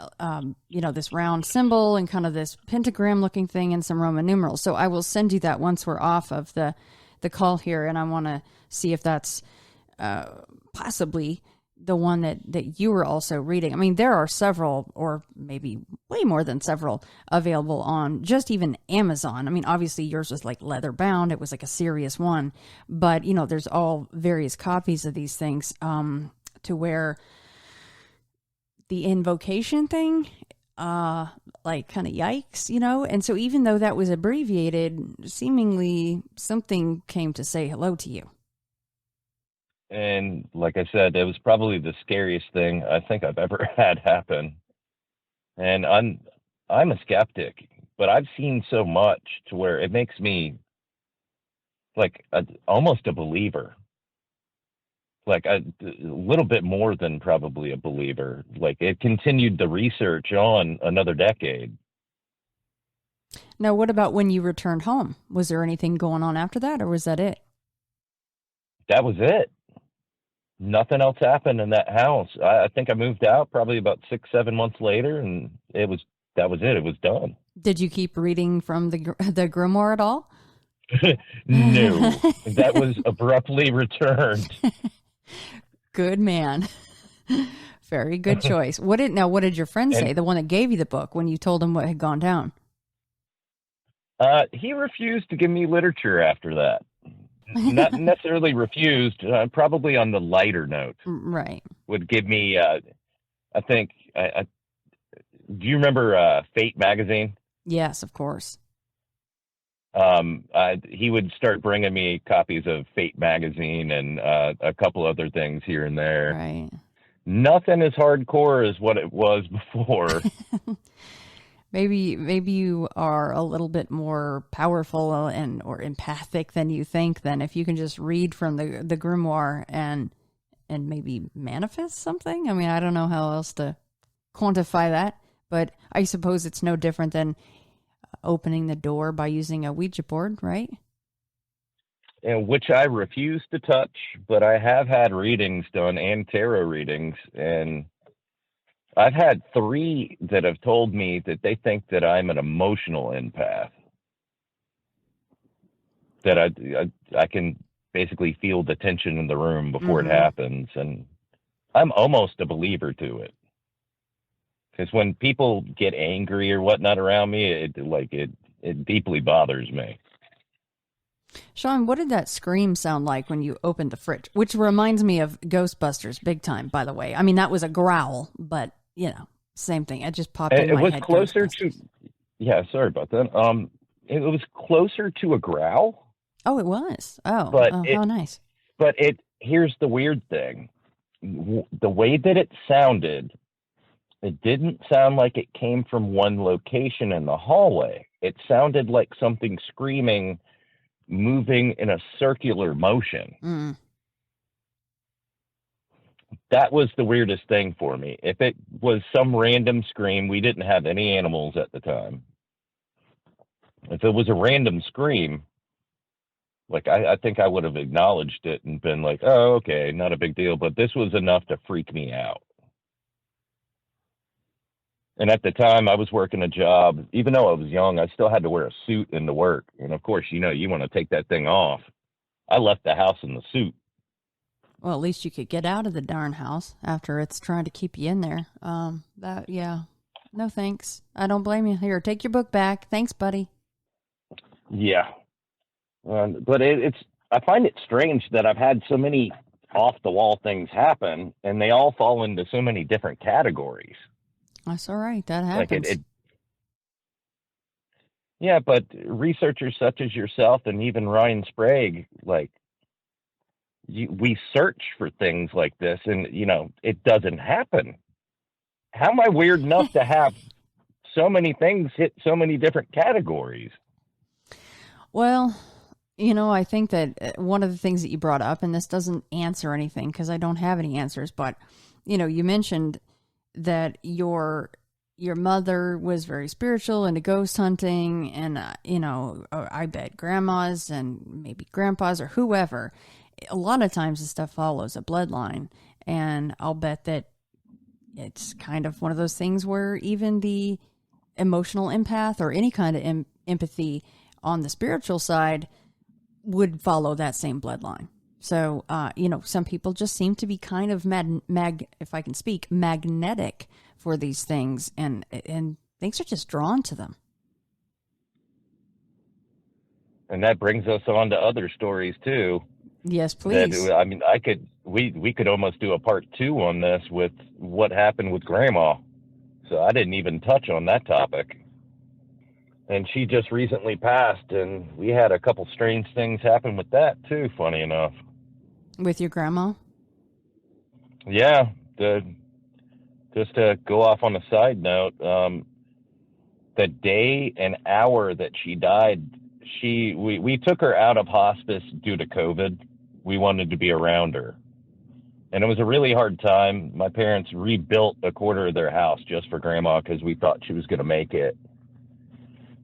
this round symbol and kind of this pentagram looking thing and some Roman numerals. So I will send you that once we're off of the call here. And I want to see if that's possibly the one that you were also reading. I mean, there are several, or maybe way more than several, available on just even Amazon. I mean, obviously yours was like leather bound. It was like a serious one, but there's all various copies of these things to where the invocation thing, like kind of yikes, And so even though that was abbreviated, seemingly something came to say hello to you. And like I said, it was probably the scariest thing I think I've ever had happen. And I'm a skeptic, but I've seen so much to where it makes me like almost a believer. Like a little bit more than probably a believer. Like it continued the research on another decade. Now, what about when you returned home? Was there anything going on after that, or was that it? That was it. Nothing else happened in that house. I think I moved out probably about 6-7 months later, and that was it. It was done. Did you keep reading from the grimoire at all? No, that was abruptly returned. Good man. Very good choice. What did your friend say? The one that gave you the book when you told him what had gone down? He refused to give me literature after that. Not necessarily refused, probably on the lighter note. Right. Would give me, I think, do you remember Fate magazine? Yes, of course. He would start bringing me copies of Fate magazine and a couple other things here and there. Right. Nothing as hardcore as what it was before. Maybe you are a little bit more powerful or empathic than you think. Then, if you can just read from the grimoire and maybe manifest something. I mean, I don't know how else to quantify that, but I suppose it's no different than opening the door by using a Ouija board, right? And which I refuse to touch, but I have had readings done and tarot readings, and I've had 3 that have told me that they think that I'm an emotional empath. That I can basically feel the tension in the room before it happens, and I'm almost a believer to it. Because when people get angry or whatnot around me, it deeply bothers me. Sean, what did that scream sound like when you opened the fridge? Which reminds me of Ghostbusters big time, by the way. I mean, that was a growl, but, same thing. It just popped in my head. It was closer to, yeah, sorry about that. It was closer to a growl. Oh, it was? Oh, but how nice. But here's the weird thing. The way that it sounded, it didn't sound like it came from one location in the hallway. It sounded like something screaming, moving in a circular motion. That was the weirdest thing for me. If it was some random scream, we didn't have any animals at the time. If it was a random scream, I think I would have acknowledged it and been like, oh, okay, not a big deal. But this was enough to freak me out. And at the time, I was working a job. Even though I was young, I still had to wear a suit into work. And of course, you want to take that thing off. I left the house in the suit. Well, at least you could get out of the darn house after it's trying to keep you in there. No thanks. I don't blame you. Here, take your book back. Thanks, buddy. Yeah. But I find it strange that I've had so many off-the-wall things happen, and they all fall into so many different categories. That's all right. That happens. Yeah, but researchers such as yourself and even Ryan Sprague, we search for things like this, and, it doesn't happen. How am I weird enough to have so many things hit so many different categories? Well, I think that one of the things that you brought up, and this doesn't answer anything because I don't have any answers, but, you mentioned that your mother was very spiritual into ghost hunting, and, I bet grandmas and maybe grandpas or whoever, a lot of times this stuff follows a bloodline, and I'll bet that it's kind of one of those things where even the emotional empath or any kind of empathy on the spiritual side would follow that same bloodline. So, some people just seem to be kind of if I can speak, magnetic for these things, and things are just drawn to them. And that brings us on to other stories too. Yes, please. We could almost do a part 2 on this with what happened with Grandma. So I didn't even touch on that topic. And she just recently passed, and we had a couple strange things happen with that too, funny enough. With your grandma? Yeah. Just to go off on a side note, the day and hour that she died, we took her out of hospice due to COVID. We wanted to be around her. And it was a really hard time. My parents rebuilt a quarter of their house just for Grandma because we thought she was going to make it.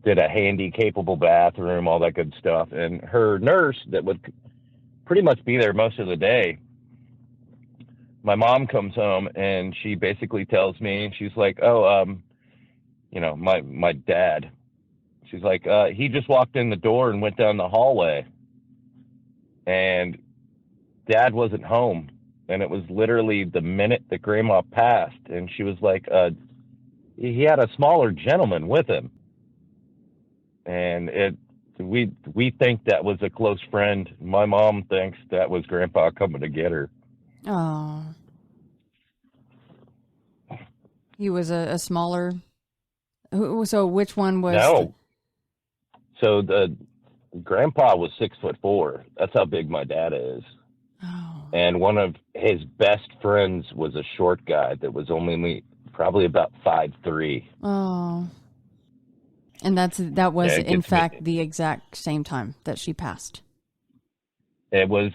Did a handy, capable bathroom, all that good stuff. And her nurse that would pretty much be there most of the day, my mom comes home and she basically tells me, she's like, my dad, she's like, he just walked in the door and went down the hallway, and Dad wasn't home. And it was literally the minute that Grandma passed, and she was like, he had a smaller gentleman with him. And we think that was a close friend. My mom thinks that was Grandpa coming to get her. Oh. He was a smaller. So which one was? No. So the Grandpa was 6'4". That's how big my dad is. Oh. And one of his best friends was a short guy that was only probably about 5'3". Oh. And that was Yeah, in fact the exact same time that she passed. It was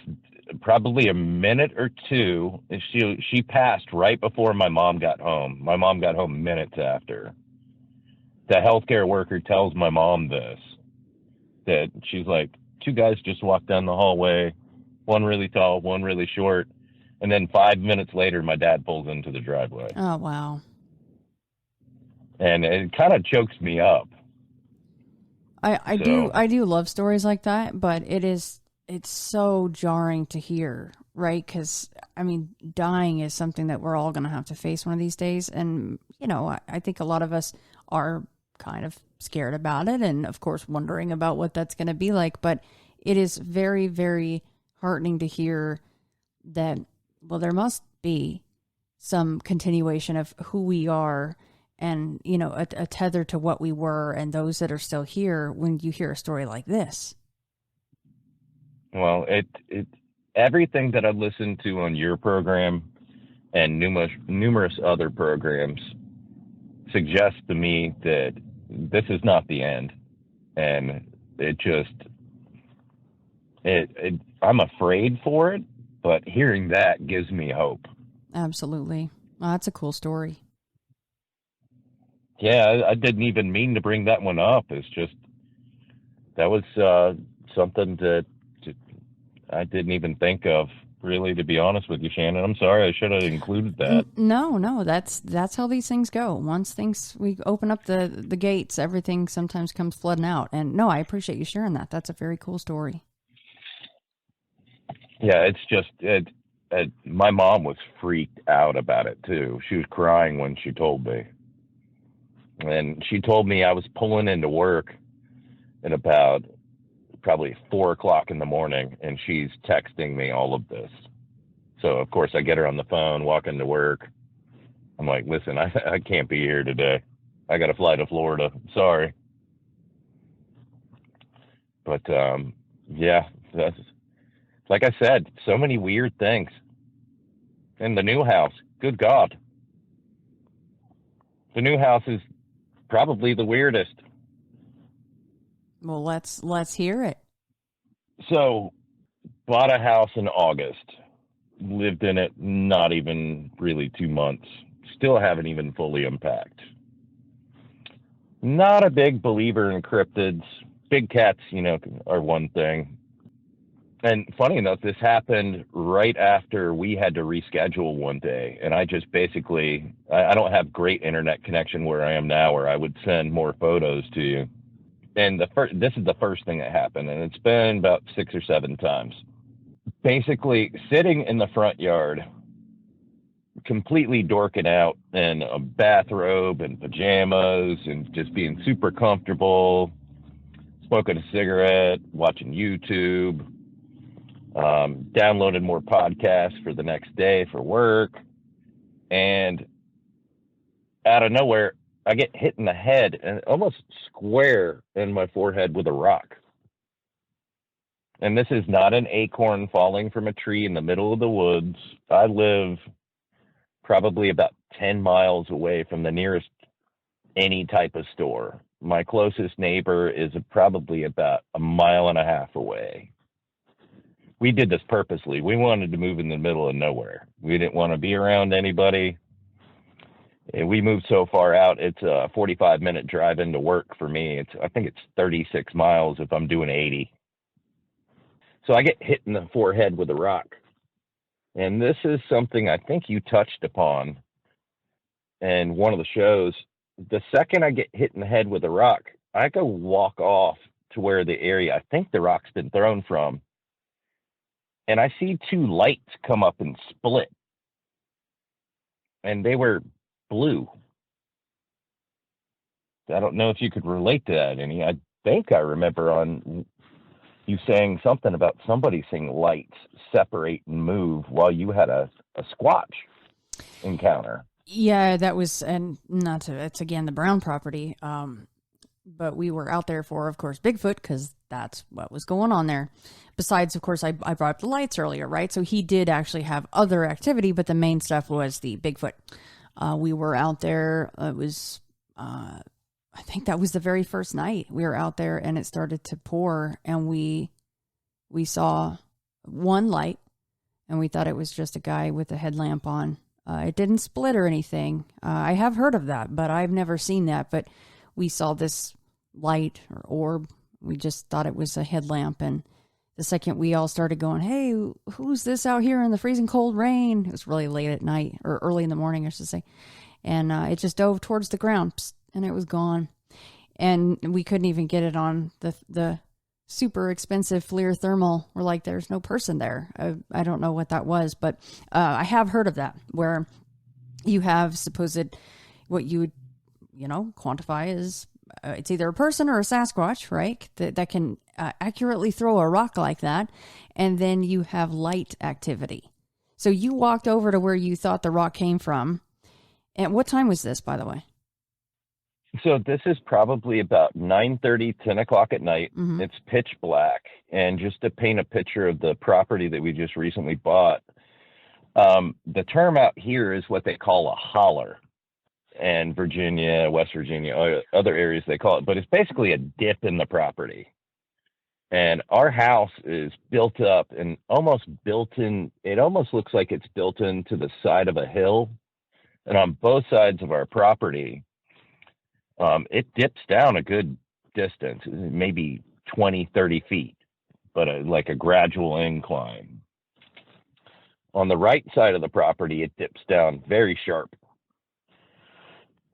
probably a minute or two. She passed right before my mom got home. My mom got home minutes after. The healthcare worker tells my mom this, that she's like, 2 guys just walked down the hallway, one really tall, one really short, and then 5 minutes later, my dad pulls into the driveway. Oh, wow. And it kind of chokes me up. I do love stories like that, but it's so jarring to hear, right? Because, I mean, dying is something that we're all going to have to face one of these days. And, you know, I think a lot of us are kind of scared about it and, of course, wondering about what that's going to be like. But it is very, very heartening to hear that, well, there must be some continuation of who we are and, you know, a tether to what we were and those that are still here when you hear a story like this. Well, it everything that I've listened to on your program and numerous other programs suggests to me that this is not the end. And I'm afraid for it, but hearing that gives me hope. Absolutely. Well, that's a cool story. Yeah, I didn't even mean to bring that one up. It's just, that was something that I didn't even think of, really, to be honest with you, Shannon. I'm sorry, I should have included that. No, that's how these things go. Once we open up the gates, everything sometimes comes flooding out. And no, I appreciate you sharing that. That's a very cool story. Yeah, it's just, my mom was freaked out about it, too. She was crying when she told me. And she told me I was pulling into work at about probably 4 o'clock in the morning, and she's texting me all of this. So, of course, I get her on the phone, walk into work. I'm like, listen, I can't be here today. I got to fly to Florida. Sorry. But, yeah, that's, like I said, so many weird things. And the new house, good God. The new house is probably the weirdest. Well, let's hear it. So, bought a house in August. Lived in it not even really 2 months. Still haven't even fully unpacked. Not a big believer in cryptids. Big cats, you know, are one thing. And funny enough, this happened right after we had to reschedule one day. And I just basically, I don't have great internet connection where I am now, where I would send more photos to you. And this is the first thing that happened, and it's been about 6 or 7 times. Basically, sitting in the front yard, completely dorking out in a bathrobe and pajamas and just being super comfortable, smoking a cigarette, watching YouTube, downloaded more podcasts for the next day for work, and out of nowhere, I get hit in the head and almost square in my forehead with a rock. And this is not an acorn falling from a tree in the middle of the woods. I live probably about 10 miles away from the nearest any type of store. My closest neighbor is probably about 1.5 miles away. We did this purposely. We wanted to move in the middle of nowhere. We didn't want to be around anybody. And we moved so far out, it's a 45-minute drive into work for me. I think it's 36 miles if I'm doing 80. So I get hit in the forehead with a rock. And this is something I think you touched upon in one of the shows. The second I get hit in the head with a rock, I go walk off to where the area I think the rock's been thrown from. and I see two lights come up and split, and they were blue. I don't know if you could relate to that any. I think I remember on you saying something about somebody seeing lights separate and move while you had a Squatch encounter. Yeah, that was, and not to, it's again the Brown property. But we were out there for, of course, Bigfoot, because that's what was going on there. Besides, of course, I brought up the lights earlier, right? So he did actually have other activity, but the main stuff was the Bigfoot. We were out there. It was, I think that was the very first night we were out there, and it started to pour, and we saw one light, and we thought it was just a guy with a headlamp on. It didn't split or anything. I have heard of that, but I've never seen that. But we saw this light or orb. We just thought it was a headlamp. And the second we all started going, hey, who's this out here in the freezing cold rain? It was really late at night, or early in the morning, I should say. And it just dove towards the ground, and it was gone. And we couldn't even get it on the super expensive FLIR thermal. We're like, there's no person there. I don't know what that was, but I have heard of that, where you have supposed what you would, quantify as it's either a person or a Sasquatch, right? That can accurately throw a rock like that. And then you have light activity. So you walked over to where you thought the rock came from. And what time was this, by the way? So this is probably about 9:30, 10 o'clock at night. Mm-hmm. It's pitch black. And just to paint a picture of the property that we just recently bought, the term out here is what they call a holler. And Virginia, West Virginia, other areas they call it. But it's basically a dip in the property. And our house is built up and almost built in. It almost looks like it's built into the side of a hill. And on both sides of our property, it dips down a good distance, maybe 20, 30 feet, but like a gradual incline. On the right side of the property, it dips down very sharp.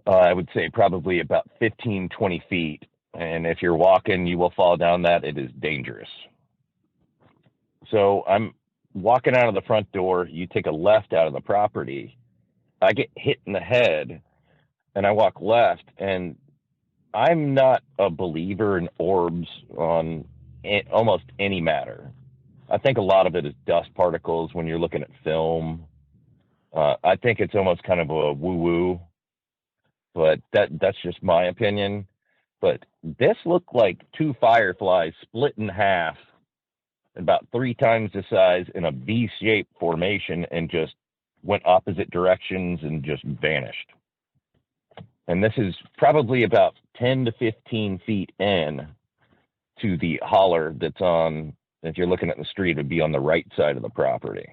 I would say probably about 15, 20 feet. And if you're walking, you will fall down that. It is dangerous. So I'm walking out of the front door. You take a left out of the property. I get hit in the head, and I walk left, and I'm not a believer in orbs on almost any matter. I think a lot of it is dust particles when you're looking at film. I think it's almost kind of a woo-woo, but that's just my opinion. But this looked like two fireflies split in half, about 3 times the size, in a V-shaped formation, and just went opposite directions and just vanished. And this is probably about 10 to 15 feet in to the holler that's on, if you're looking at the street, it would be on the right side of the property.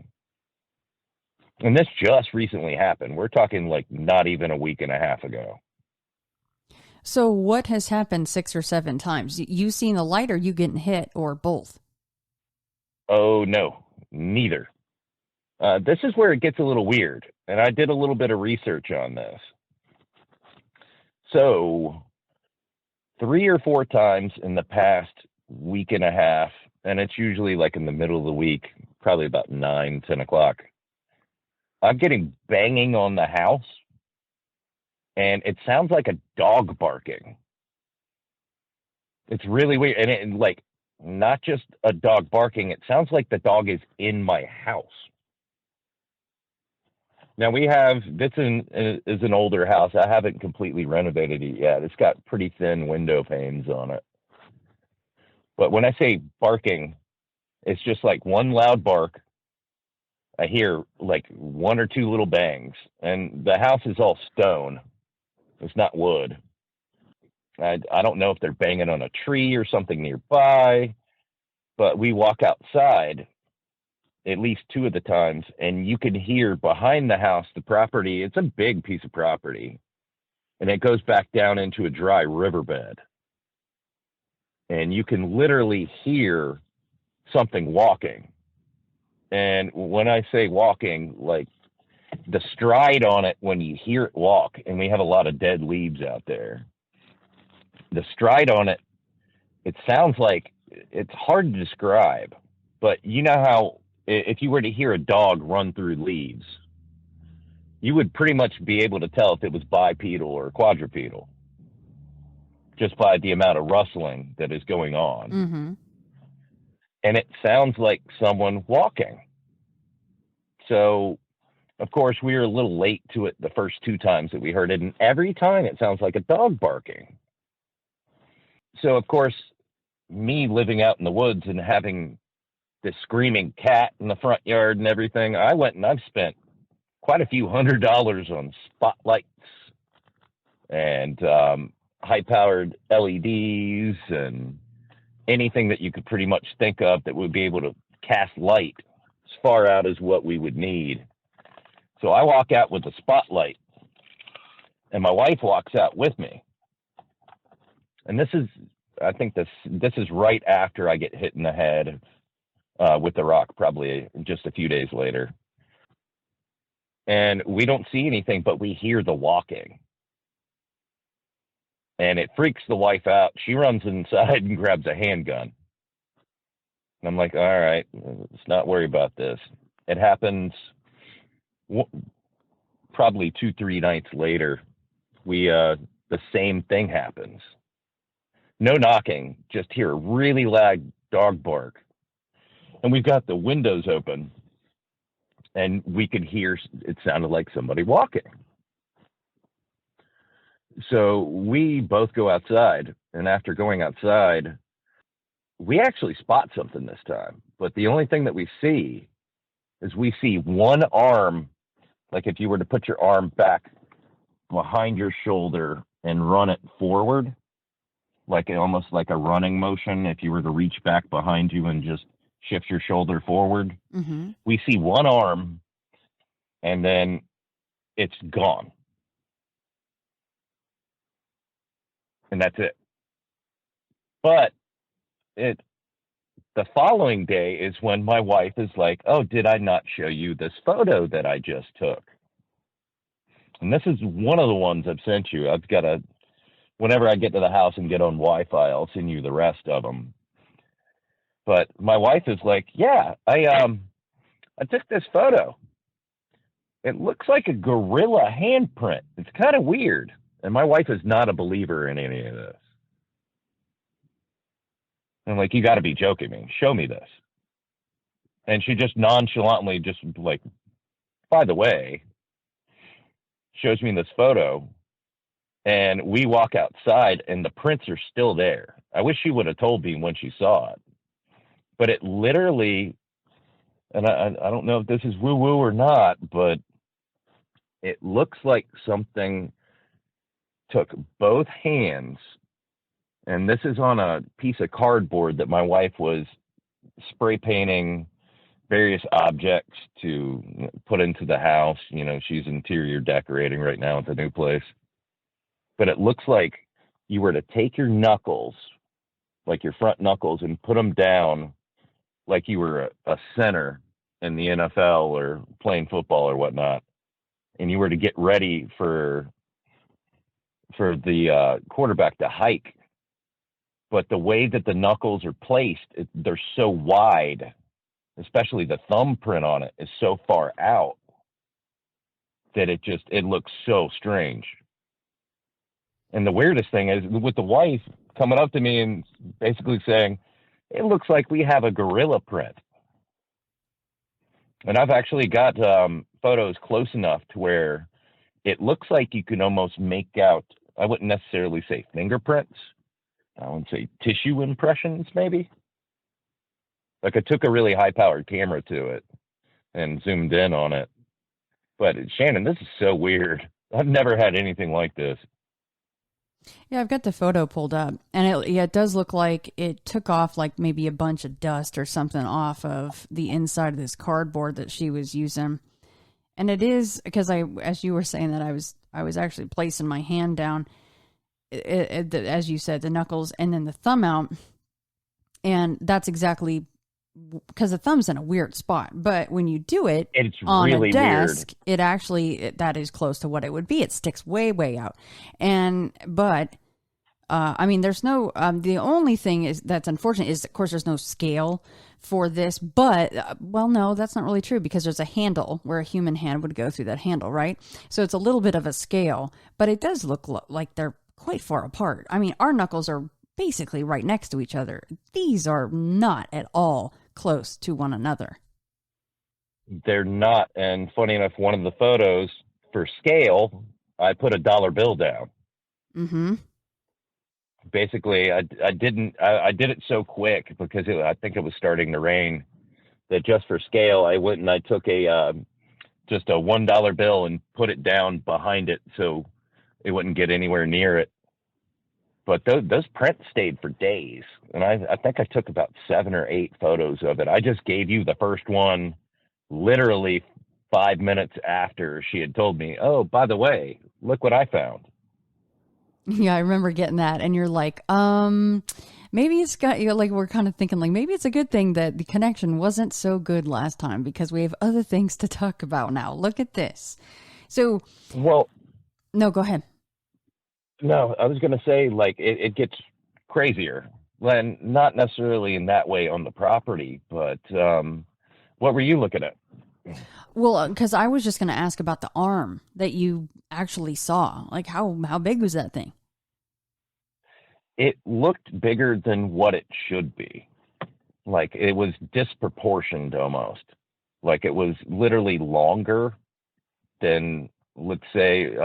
And this just recently happened. We're talking like not even a week and a half ago. So what has happened 6 or 7 times? You seen the light, or you getting hit, or both? Oh, no, neither. This is where it gets a little weird. And I did a little bit of research on this. So 3 or 4 times in the past week and a half, and it's usually like in the middle of the week, probably about 9, 10 o'clock, I'm getting banging on the house, and it sounds like a dog barking. It's really weird. And it, like, not just a dog barking, it sounds like the dog is in my house. Now this is an older house. I haven't completely renovated it yet. It's got pretty thin window panes on it. But when I say barking, it's just like one loud bark. I hear like 1 or 2 little bangs, and the house is all stone. It's not wood. I don't know if they're banging on a tree or something nearby, but we walk outside at least 2 of the times, and you can hear behind the house, the property, it's a big piece of property, and it goes back down into a dry riverbed. And you can literally hear something walking. And when I say walking, like the stride on it, when you hear it walk, and we have a lot of dead leaves out there, the stride on it, it sounds like, it's hard to describe, but you know how if you were to hear a dog run through leaves, you would pretty much be able to tell if it was bipedal or quadrupedal just by the amount of rustling that is going on. Mm-hmm. And it sounds like someone walking. So, of course, we were a little late to it the first 2 times that we heard it, and every time it sounds like a dog barking. So, of course, me living out in the woods and having this screaming cat in the front yard and everything, I went and I've spent quite a few $100s on spotlights and high-powered LEDs and anything that you could pretty much think of that would be able to cast light as far out as what we would need. So I walk out with a spotlight, and my wife walks out with me. And I think this is right after I get hit in the head with the rock, probably just a few days later. And we don't see anything, but we hear the walking. And it freaks the wife out. She runs inside and grabs a handgun. And I'm like, all right, let's not worry about this. It happens probably 2-3 nights later. The same thing happens. No knocking, just hear a really loud dog bark. And we've got the windows open, and we could hear, it sounded like somebody walking. So we both go outside, and after going outside, we actually spot something this time. But the only thing that we see is we see one arm, like if you were to put your arm back behind your shoulder and run it forward, like almost like a running motion, if you were to reach back behind you and just shift your shoulder forward. Mm-hmm. We see one arm, and then it's gone. And that's it. But the following day is when my wife is like, oh, did I not show you this photo that I just took? And this is one of the ones I've sent you. I've got whenever I get to the house and get on Wi-Fi, I'll send you the rest of them. But my wife is like, yeah, I took this photo. It looks like a gorilla handprint. It's kind of weird. And my wife is not a believer in any of this. I'm like, you got to be joking me. Show me this. And she just nonchalantly, just like, by the way, shows me this photo. And we walk outside, and the prints are still there. I wish she would have told me when she saw it. But it literally, and I don't know if this is woo-woo or not, but it looks like something took both hands, and this is on a piece of cardboard that my wife was spray painting various objects to put into the house. You know, she's interior decorating right now at the new place. But it looks like you were to take your knuckles, like your front knuckles, and put them down like you were a center in the NFL or playing football or whatnot, and you were to get ready for the quarterback to hike. But the way that the knuckles are placed, they're so wide, especially the thumbprint on it is so far out that it looks so strange. And the weirdest thing is with the wife coming up to me and basically saying, it looks like we have a gorilla print. And I've actually got photos close enough to where it looks like you can almost make out, I wouldn't necessarily say fingerprints, I would say tissue impressions maybe. Like I took a really high-powered camera to it and zoomed in on it. But Shannon, this is so weird. I've never had anything like this. Yeah, I've got the photo pulled up, and it does look like it took off like maybe a bunch of dust or something off of the inside of this cardboard that she was using. And it is because as you were saying that, I was actually placing my hand down, as you said, the knuckles and then the thumb out, and that's exactly because the thumb's in a weird spot. But when you do it on really a desk, weird. It actually that is close to what it would be. It sticks way out, but I mean, there's no, the only thing is that's unfortunate is, of course, there's no scale for this, but, well, no, that's not really true because there's a handle where a human hand would go through that handle, right? So it's a little bit of a scale, but it does look like they're quite far apart. I mean, our knuckles are basically right next to each other. These are not at all close to one another. They're not. And funny enough, one of the photos for scale, I put a dollar bill down. Mm-hmm. Basically, I did it so quick because I think it was starting to rain that just for scale, I went and I took just a $1 bill and put it down behind it so it wouldn't get anywhere near it. But those prints stayed for days, and I think I took about 7 or 8 photos of it. I just gave you the first one literally 5 minutes after she had told me, oh, by the way, look what I found. Yeah, I remember getting that, and you're like, maybe it's got, you know, like we're kind of thinking like maybe it's a good thing that the connection wasn't so good last time because we have other things to talk about now. Look at this. So, well, no, go ahead. No, I was going to say like it gets crazier, and not necessarily in that way on the property, but what were you looking at? Well, because I was just going to ask about the arm that you actually saw. Like, how big was that thing? It looked bigger than what it should be. Like, it was disproportioned almost. Like, it was literally longer than, let's say,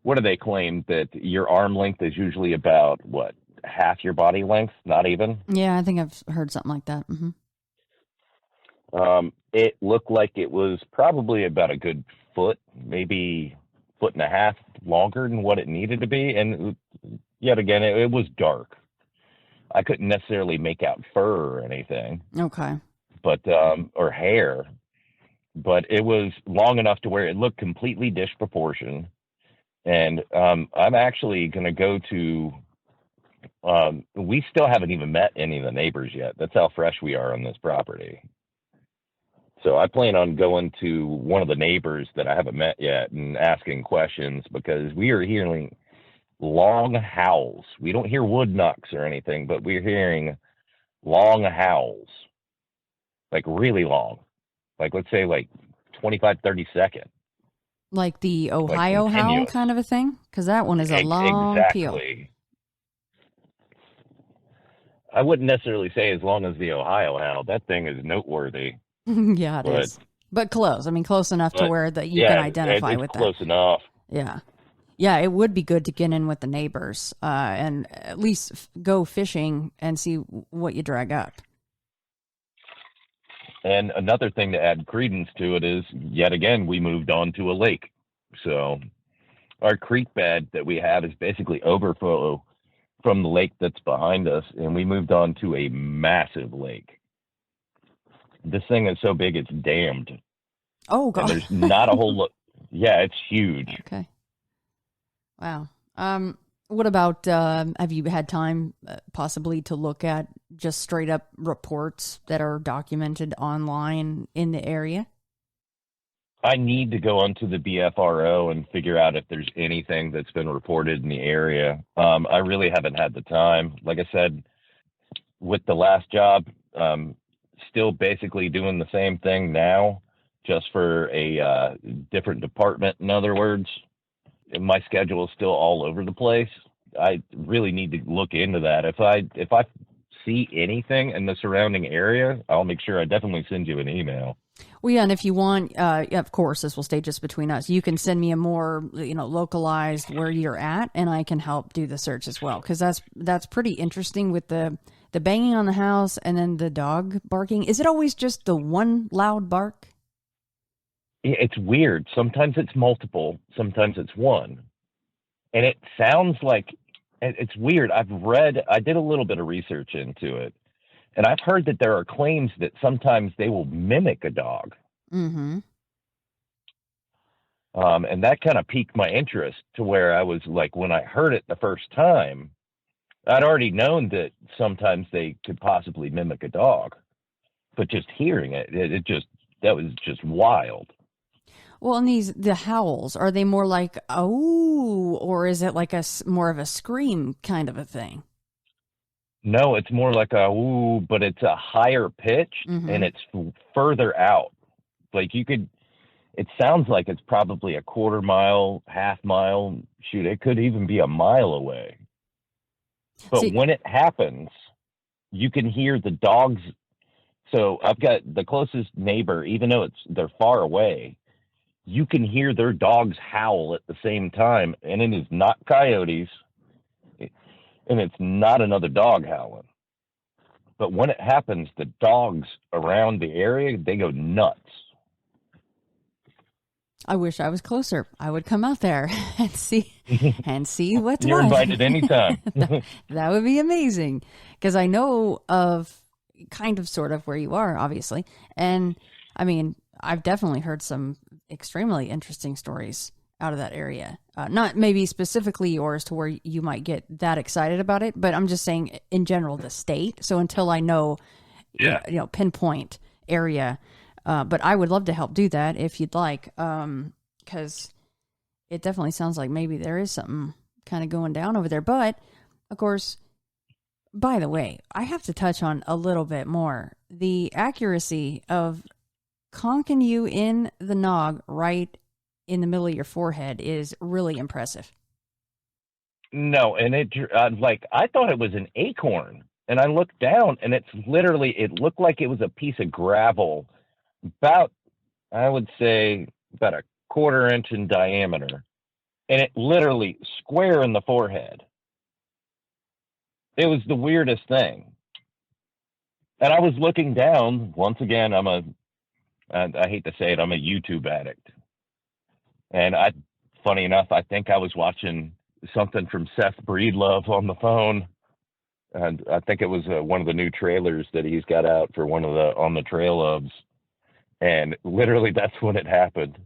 what do they claim? That your arm length is usually about, what, half your body length? Not even? Yeah, I think I've heard something like that. Mm-hmm. It looked like it was probably about a good foot, maybe 1.5 feet longer than what it needed to be. And yet again, it was dark. I couldn't necessarily make out fur or anything. Okay. But, or hair. But it was long enough to where it looked completely disproportioned. And I'm actually going to go to, we still haven't even met any of the neighbors yet. That's how fresh we are on this property. So I plan on going to one of the neighbors that I haven't met yet and asking questions because we are hearing long howls. We don't hear wood knocks or anything, but we're hearing long howls, like really long, like let's say like 25, 30 seconds. Like the Ohio like howl kind of a thing? Because that one is a long peal. I wouldn't necessarily say as long as the Ohio howl. That thing is noteworthy. Yeah, it is. But close. I mean, close enough to where that you can identify with that. Close enough. Yeah. Yeah, it would be good to get in with the neighbors and at least go fishing and see what you drag up. And another thing to add credence to it is, yet again, we moved on to a lake. So our creek bed that we have is basically overflow from the lake that's behind us, and we moved on to a massive lake. This thing is so big it's dammed. Oh, God. And there's not a whole lot. Yeah, it's huge. Okay. Wow. What about, have you had time possibly to look at just straight up reports that are documented online in the area? I need to go onto the BFRO and figure out if there's anything that's been reported in the area. I really haven't had the time. Like I said, with the last job, still basically doing the same thing now, just for a different department. In other words, my schedule is still all over the place. I really need to look into that. If I see anything in the surrounding area, I'll make sure I definitely send you an email. Well, yeah, and if you want, of course, this will stay just between us. You can send me a more, localized where you're at, and I can help do the search as well. Because that's pretty interesting with the banging on the house and then the dog barking. Is it always just the one loud bark? It's weird. Sometimes it's multiple. Sometimes it's one. And it sounds like, it's weird. I did a little bit of research into it. And I've heard that there are claims that sometimes they will mimic a dog. Mm-hmm. And that kind of piqued my interest to where I was like, when I heard it the first time, I'd already known that sometimes they could possibly mimic a dog. But just hearing it, that was just wild. Well, and the howls, are they more like, oh, or is it like more of a scream kind of a thing? No, it's more like a ooh, but it's a higher pitch Mm-hmm. and it's further out. Like it sounds like it's probably a quarter mile, half mile. Shoot, it could even be a mile away. But See, when it happens, you can hear the dogs. So I've got the closest neighbor, even though they're far away, you can hear their dogs howl at the same time, and it is not coyotes, and it's not another dog howling. But when it happens, the dogs around the area, they go nuts. I wish I was closer. I would come out there and see what's You're what. invited anytime. That would be amazing, because I know of kind of sort of where you are, obviously. And I mean, I've definitely heard some extremely interesting stories out of that area. Not maybe specifically yours to where you might get that excited about it, but I'm just saying in general, the state. So until I know, Yeah. pinpoint area, but I would love to help do that if you'd like, because it definitely sounds like maybe there is something kind of going down over there. But of course, by the way, I have to touch on a little bit more the accuracy of conking you in the nog right in the middle of your forehead is really impressive. No, and I thought it was an acorn, and I looked down, and it looked like it was a piece of gravel, about, I would say, about a quarter inch in diameter, and it literally square in the forehead. It was the weirdest thing. And I was looking down, once again, I hate to say it, I'm a YouTube addict. And funny enough, I think I was watching something from Seth Breedlove on the phone. And I think it was one of the new trailers that he's got out for one of the On the Trail Loves. And literally that's when it happened.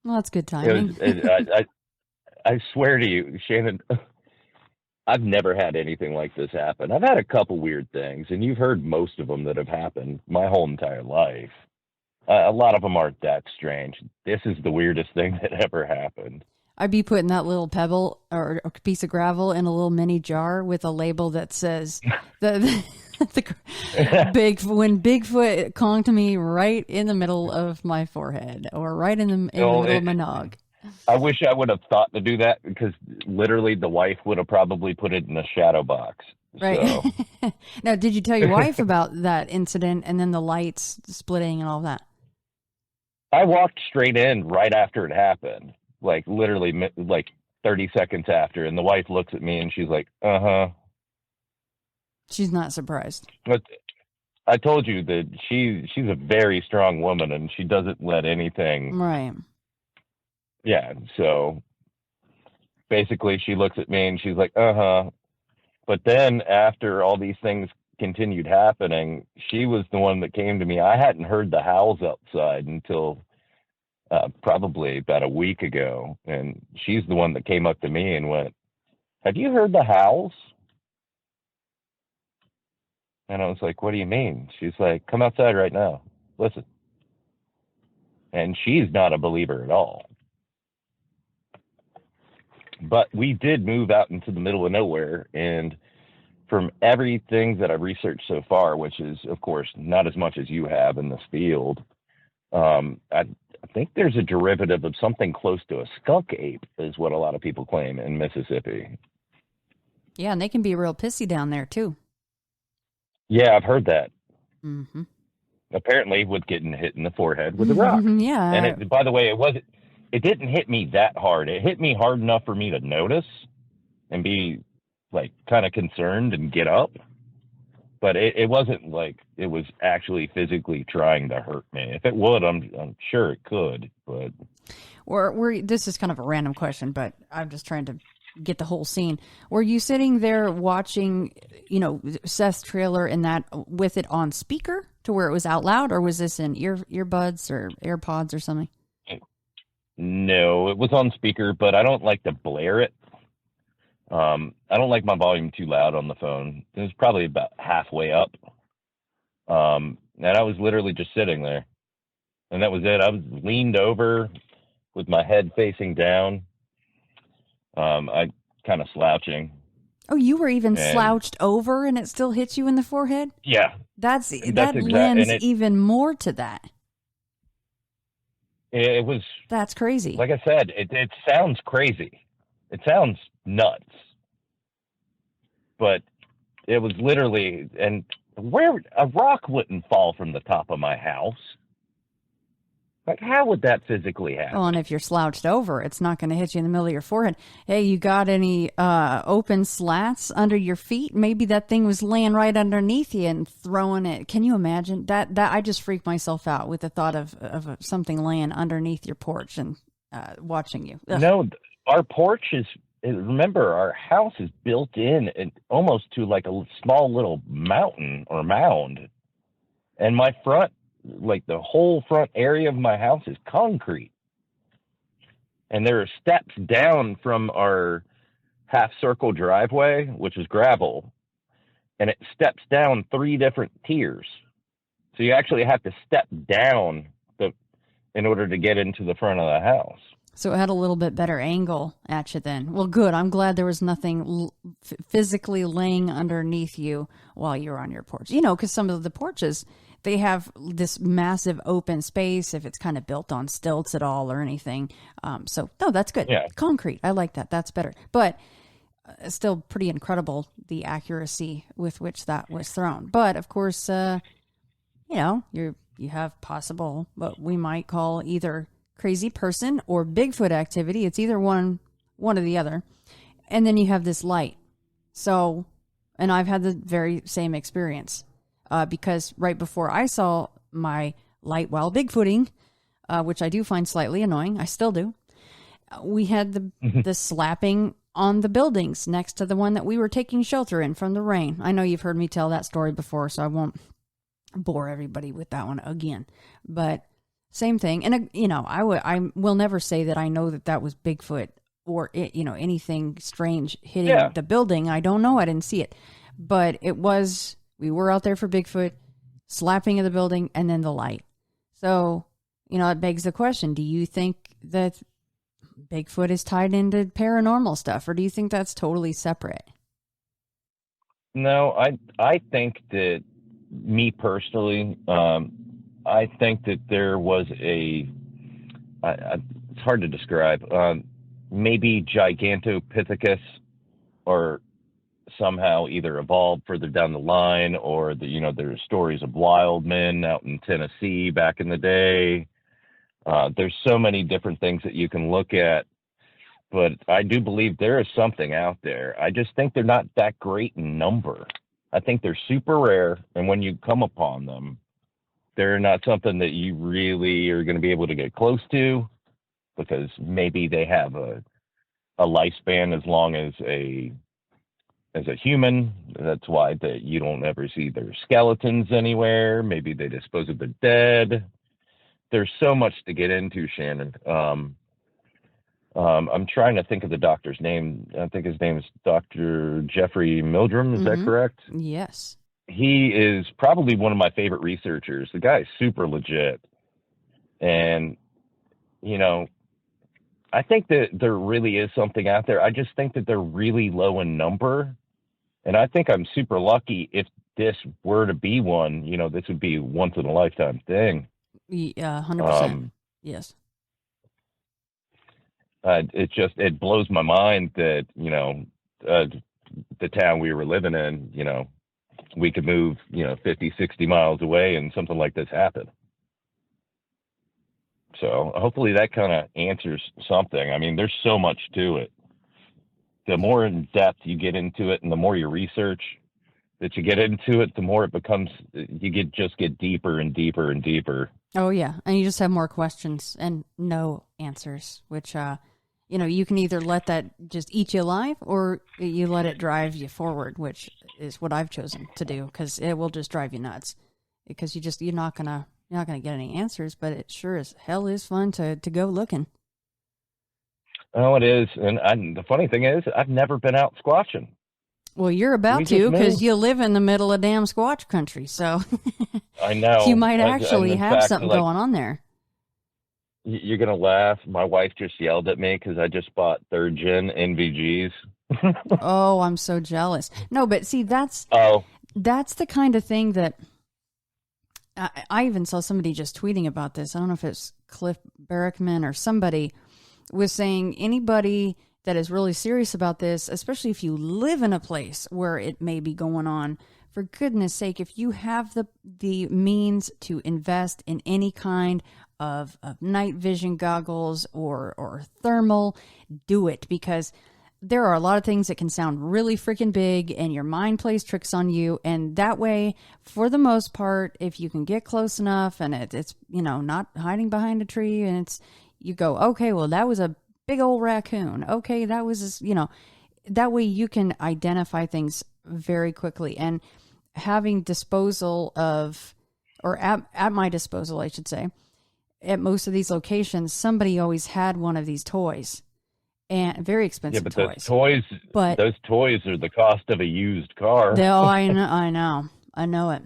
Well, that's good timing. I swear to you, Shannon, I've never had anything like this happen. I've had a couple weird things, and you've heard most of them that have happened my whole entire life. A lot of them aren't that strange. This is the weirdest thing that ever happened. I'd be putting that little pebble or a piece of gravel in a little mini jar with a label that says the when Bigfoot conked me right in the middle of my forehead or right in the middle of my nog. I wish I would have thought to do that, because literally the wife would have probably put it in a shadow box. Right. So. Now, did you tell your wife about that incident and then the lights splitting and all that? I walked straight in right after it happened, like literally like 30 seconds after, and the wife looks at me and she's like, uh-huh. She's not surprised. But I told you that she's a very strong woman, and she doesn't let anything. Right. Yeah, so basically she looks at me and she's like, uh-huh. But then after all these things continued happening, she was the one that came to me. I hadn't heard the howls outside until probably about a week ago, and she's the one that came up to me and went, "Have you heard the howls?" And I was like, "What do you mean?" She's like, "Come outside right now. Listen." And she's not a believer at all. But we did move out into the middle of nowhere, and from everything that I've researched so far, which is, of course, not as much as you have in this field, I think there's a derivative of something close to a skunk ape, is what a lot of people claim in Mississippi. Yeah, and they can be real pissy down there, too. Yeah, I've heard that. Mm-hmm. Apparently with getting hit in the forehead with a rock. Yeah. And by the way, it didn't hit me that hard. It hit me hard enough for me to notice and be like kind of concerned and get up. But it wasn't like it was actually physically trying to hurt me. If it would, I'm sure it could. But this is kind of a random question, but I'm just trying to get the whole scene. Were you sitting there watching, Seth's trailer and that with it on speaker to where it was out loud, or was this in earbuds or AirPods or something? No, it was on speaker, but I don't like to blare it. I don't like my volume too loud on the phone. It was probably about halfway up. And I was literally just sitting there, and that was it. I was leaned over. with my head facing down. I kind of slouching. Oh, you were even slouched over and it still hits you in the forehead? Yeah. That lends even more to that. It was... That's crazy. Like I said, it sounds crazy. It sounds nuts. But it was literally... And where... A rock wouldn't fall from the top of my house. Like, how would that physically happen? Well, and if you're slouched over, it's not going to hit you in the middle of your forehead. Hey, you got any open slats under your feet? Maybe that thing was laying right underneath you and throwing it. Can you imagine? That I just freaked myself out with the thought of something laying underneath your porch and watching you. Ugh. No, our porch is... Remember, our house is built in and almost to like a small little mountain or mound. And my front... Like the whole front area of my house is concrete. And there are steps down from our half circle driveway, which is gravel. And it steps down 3 different tiers. So you actually have to step down in order to get into the front of the house. So it had a little bit better angle at you then. Well, good. I'm glad there was nothing physically laying underneath you while you were on your porch. You know, because some of the porches... They have this massive open space if it's kind of built on stilts at all or anything. So, no, that's good. Yeah. Concrete. I like that. That's better. But still pretty incredible, the accuracy with which that was thrown. But, of course, you know, you have possible what we might call either crazy person or Bigfoot activity. It's either one or the other. And then you have this light. So, and I've had the very same experience. Because right before I saw my light while Bigfooting, which I do find slightly annoying, I still do, we had the slapping on the buildings next to the one that we were taking shelter in from the rain. I know you've heard me tell that story before, so I won't bore everybody with that one again. But same thing. And, you know, I will never say that I know that was Bigfoot or, you know, anything strange hitting the building. I don't know. I didn't see it. But it was... We were out there for Bigfoot, slapping of the building, and then the light. So, you know, it begs the question, do you think that Bigfoot is tied into paranormal stuff, or do you think that's totally separate? No, I think that, me personally, I think that there was it's hard to describe, maybe Gigantopithecus or somehow either evolved further down the line, or there's stories of wild men out in Tennessee back in the day. There's so many different things that you can look at, but I do believe there is something out there. I just think they're not that great in number. I think they're super rare, and when you come upon them, they're not something that you really are going to be able to get close to, because maybe they have a lifespan as long as a human. That's why that you don't ever see their skeletons anywhere. Maybe they dispose of their dead. There's so much to get into, Shannon. I'm trying to think of the doctor's name. I think his name is Dr. Jeffrey Mildrum. Is that correct? Yes. He is probably one of my favorite researchers. The guy is super legit. And, you know, I think that there really is something out there. I just think that they're really low in number. And I think I'm super lucky if this were to be one. You know, this would be once in a lifetime thing. Yeah, 100%. Yes. It blows my mind that, you know, the town we were living in, you know, we could move, 50, 60 miles away and something like this happened. So hopefully that kind of answers something. I mean, there's so much to it. The more in depth you get into it and the more you research that you get into it, the more it becomes, just get deeper and deeper and deeper. Oh yeah. And you just have more questions and no answers, which, you can either let that just eat you alive or you let it drive you forward, which is what I've chosen to do, because it will just drive you nuts, because you're not going to get any answers, but it sure as hell is fun to go looking. Oh, it is. And the funny thing is, I've never been out squatching. Well, you're about to, because you live in the middle of damn Squatch country, so I know you might actually have something going on there. You're gonna laugh. My wife just yelled at me because I just bought third gen NVGs. Oh, I'm so jealous. No, but see, that's Oh, the kind of thing that I even saw somebody just tweeting about this. I don't know if it's Cliff Barrickman or somebody was saying anybody that is really serious about this, especially if you live in a place where it may be going on, for goodness sake, if you have the means to invest in any kind of night vision goggles or thermal, do it, because there are a lot of things that can sound really freaking big and your mind plays tricks on you. And that way, for the most part, if you can get close enough and it's, not hiding behind a tree and you go, okay, well, that was a big old raccoon. Okay, that was, that way you can identify things very quickly. And having disposal of, or at my disposal, I should say, at most of these locations, somebody always had one of these toys. And very expensive toys. Those toys are the cost of a used car. I know it.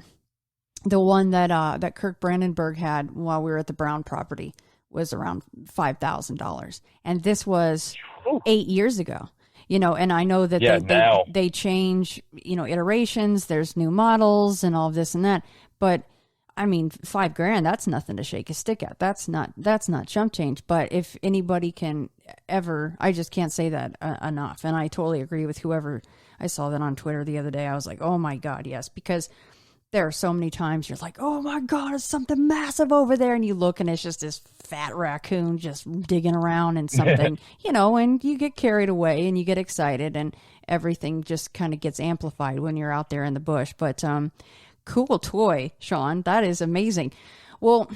The one that Kirk Brandenburg had while we were at the Brown property was around $5,000, and this was 8 years ago. And I know that they change, iterations. There's new models and all of this and that, but I mean, $5,000, that's nothing to shake a stick at. That's not chump change. But if anybody can ever, I just can't say that enough. And I totally agree with whoever, I saw that on Twitter the other day. I was like, oh my God, yes. Because there are so many times you're like, oh my God, it's something massive over there. And you look and it's just this fat raccoon just digging around in something, and you get carried away and you get excited and everything just kind of gets amplified when you're out there in the bush. But, cool toy, Sean. That is amazing. Well,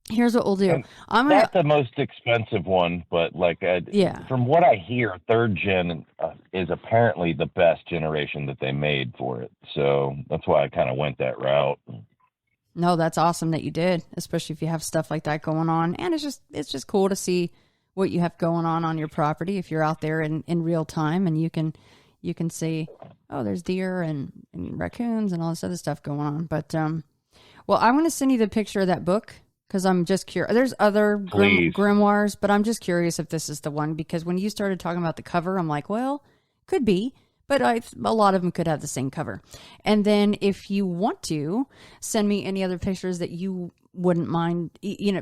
here's what we'll do. Not the most expensive one, but from what I hear, third gen is apparently the best generation that they made for it. So that's why I kind of went that route. No, that's awesome that you did, especially if you have stuff like that going on. And it's just cool to see what you have going on your property if you're out there in real time and you can see, oh, there's deer and raccoons and all this other stuff going on. But, well, I want to send you the picture of that book because I'm just curious. There's other grimoires, but I'm just curious if this is the one, because when you started talking about the cover, I'm like, well, could be, but a lot of them could have the same cover. And then if you want to send me any other pictures that you wouldn't mind,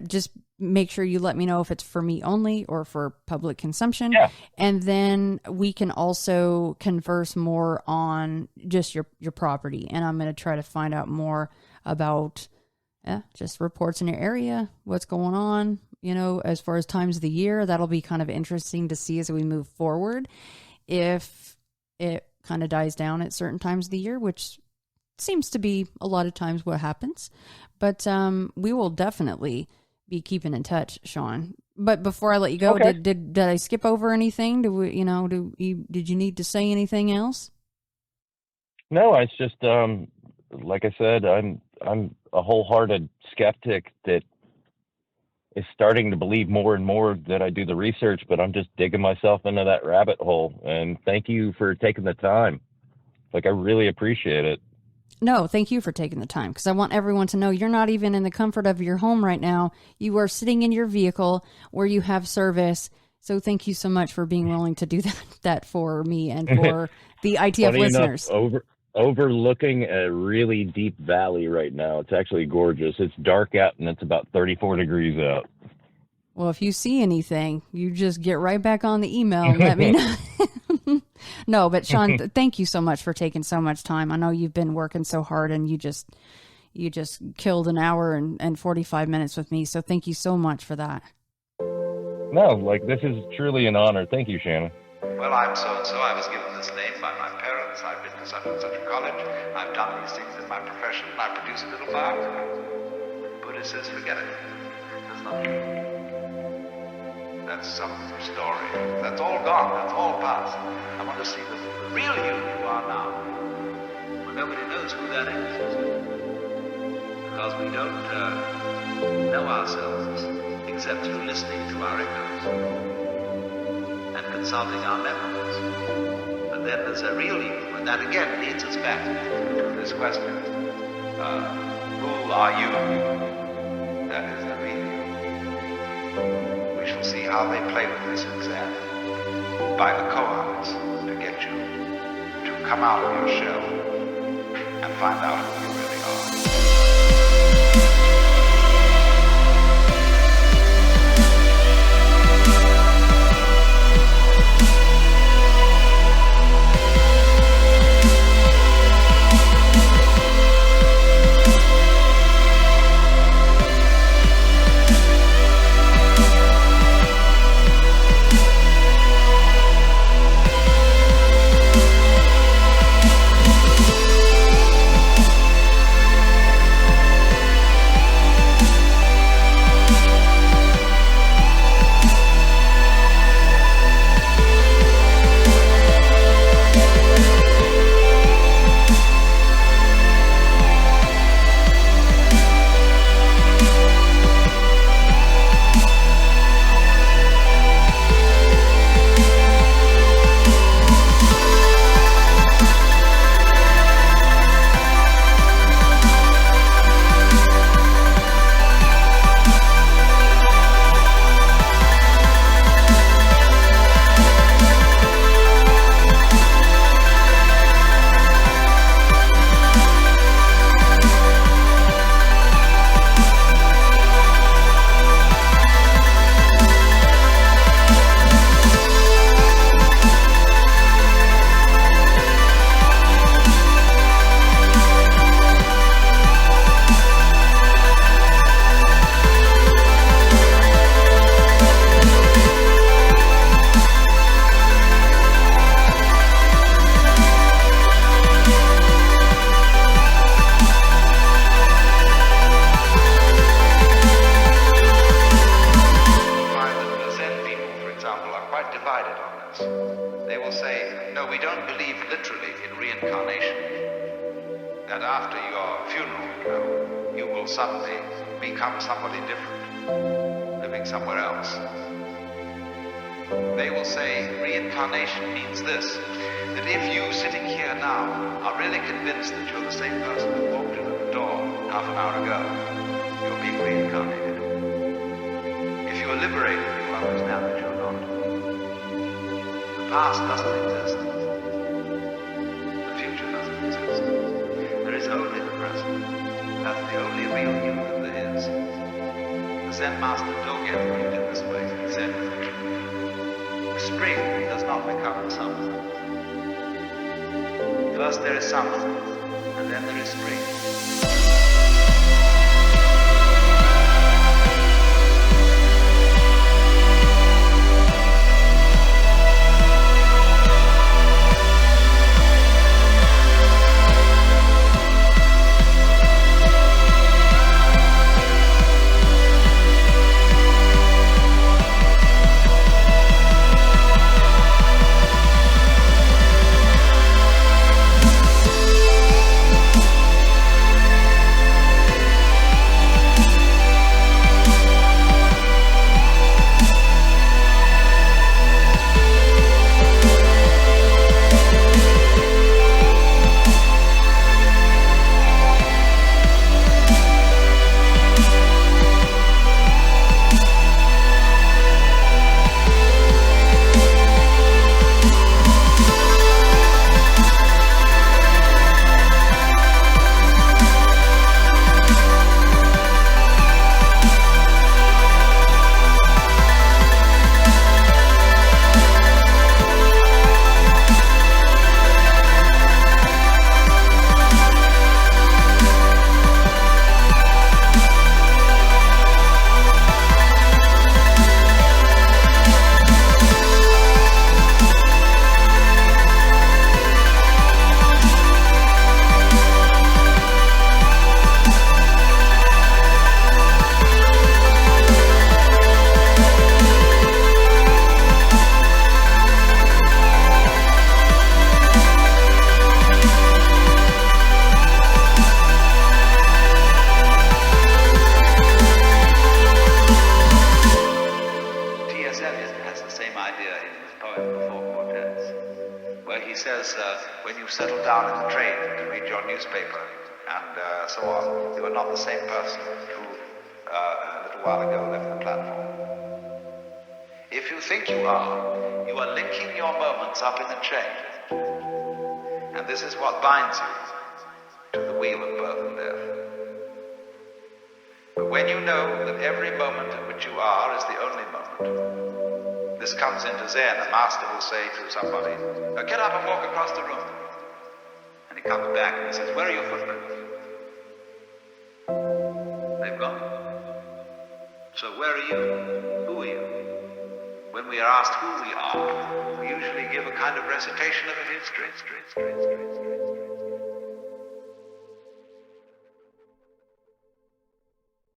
just make sure you let me know if it's for me only or for public consumption. Yeah. And then we can also converse more on just your property. And I'm going to try to find out more about just reports in your area, what's going on, as far as times of the year. That'll be kind of interesting to see as we move forward. If it kind of dies down at certain times of the year, which seems to be a lot of times what happens. But we will definitely be keeping in touch, Sean. But before I let you go, okay. Did I skip over anything? Did you need to say anything else? No, it's just like I said, I'm a wholehearted skeptic that is starting to believe more and more that I do the research, but I'm just digging myself into that rabbit hole. And thank you for taking the time. I really appreciate it. No, thank you for taking the time, because I want everyone to know you're not even in the comfort of your home right now. You are sitting in your vehicle where you have service. So thank you so much for being willing to do that for me and for the ITF Funny listeners. Enough, overlooking a really deep valley right now. It's actually gorgeous. It's dark out and it's about 34 degrees out. Well, if you see anything, you just get right back on the email and let me know. No, but Sean, thank you so much for taking so much time. I know you've been working so hard and you just killed an hour and 45 minutes with me. So thank you so much for that. No, this is truly an honor. Thank you, Shannon. Well, I'm so-and-so. I was given this name by my parents. I've been to such and such a college. I've done these things in my profession. I produce a little fire. Buddha says, forget it. That's not true. That's some story. That's all gone. That's all past. I want to see the real you are now. Well, nobody knows who that is. Because we don't know ourselves except through listening to our echoes and consulting our memories. But then there's a real you, and that again leads us back to this question. Who are you? That is the real you. how they play with this in Zen by the koans to get you to come out of your shell and find out who you really are. if you think you are linking your moments up in a chain. And this is what binds you to the wheel of birth and death. But when you know that every moment in which you are is the only moment, this comes into Zen. A master will say to somebody, "Now get up and walk across the room." And he comes back and he says, "Where are your footprints?" They've gone. So where are you? Who are you? When we are asked who we are, we usually give a kind of recitation of a history.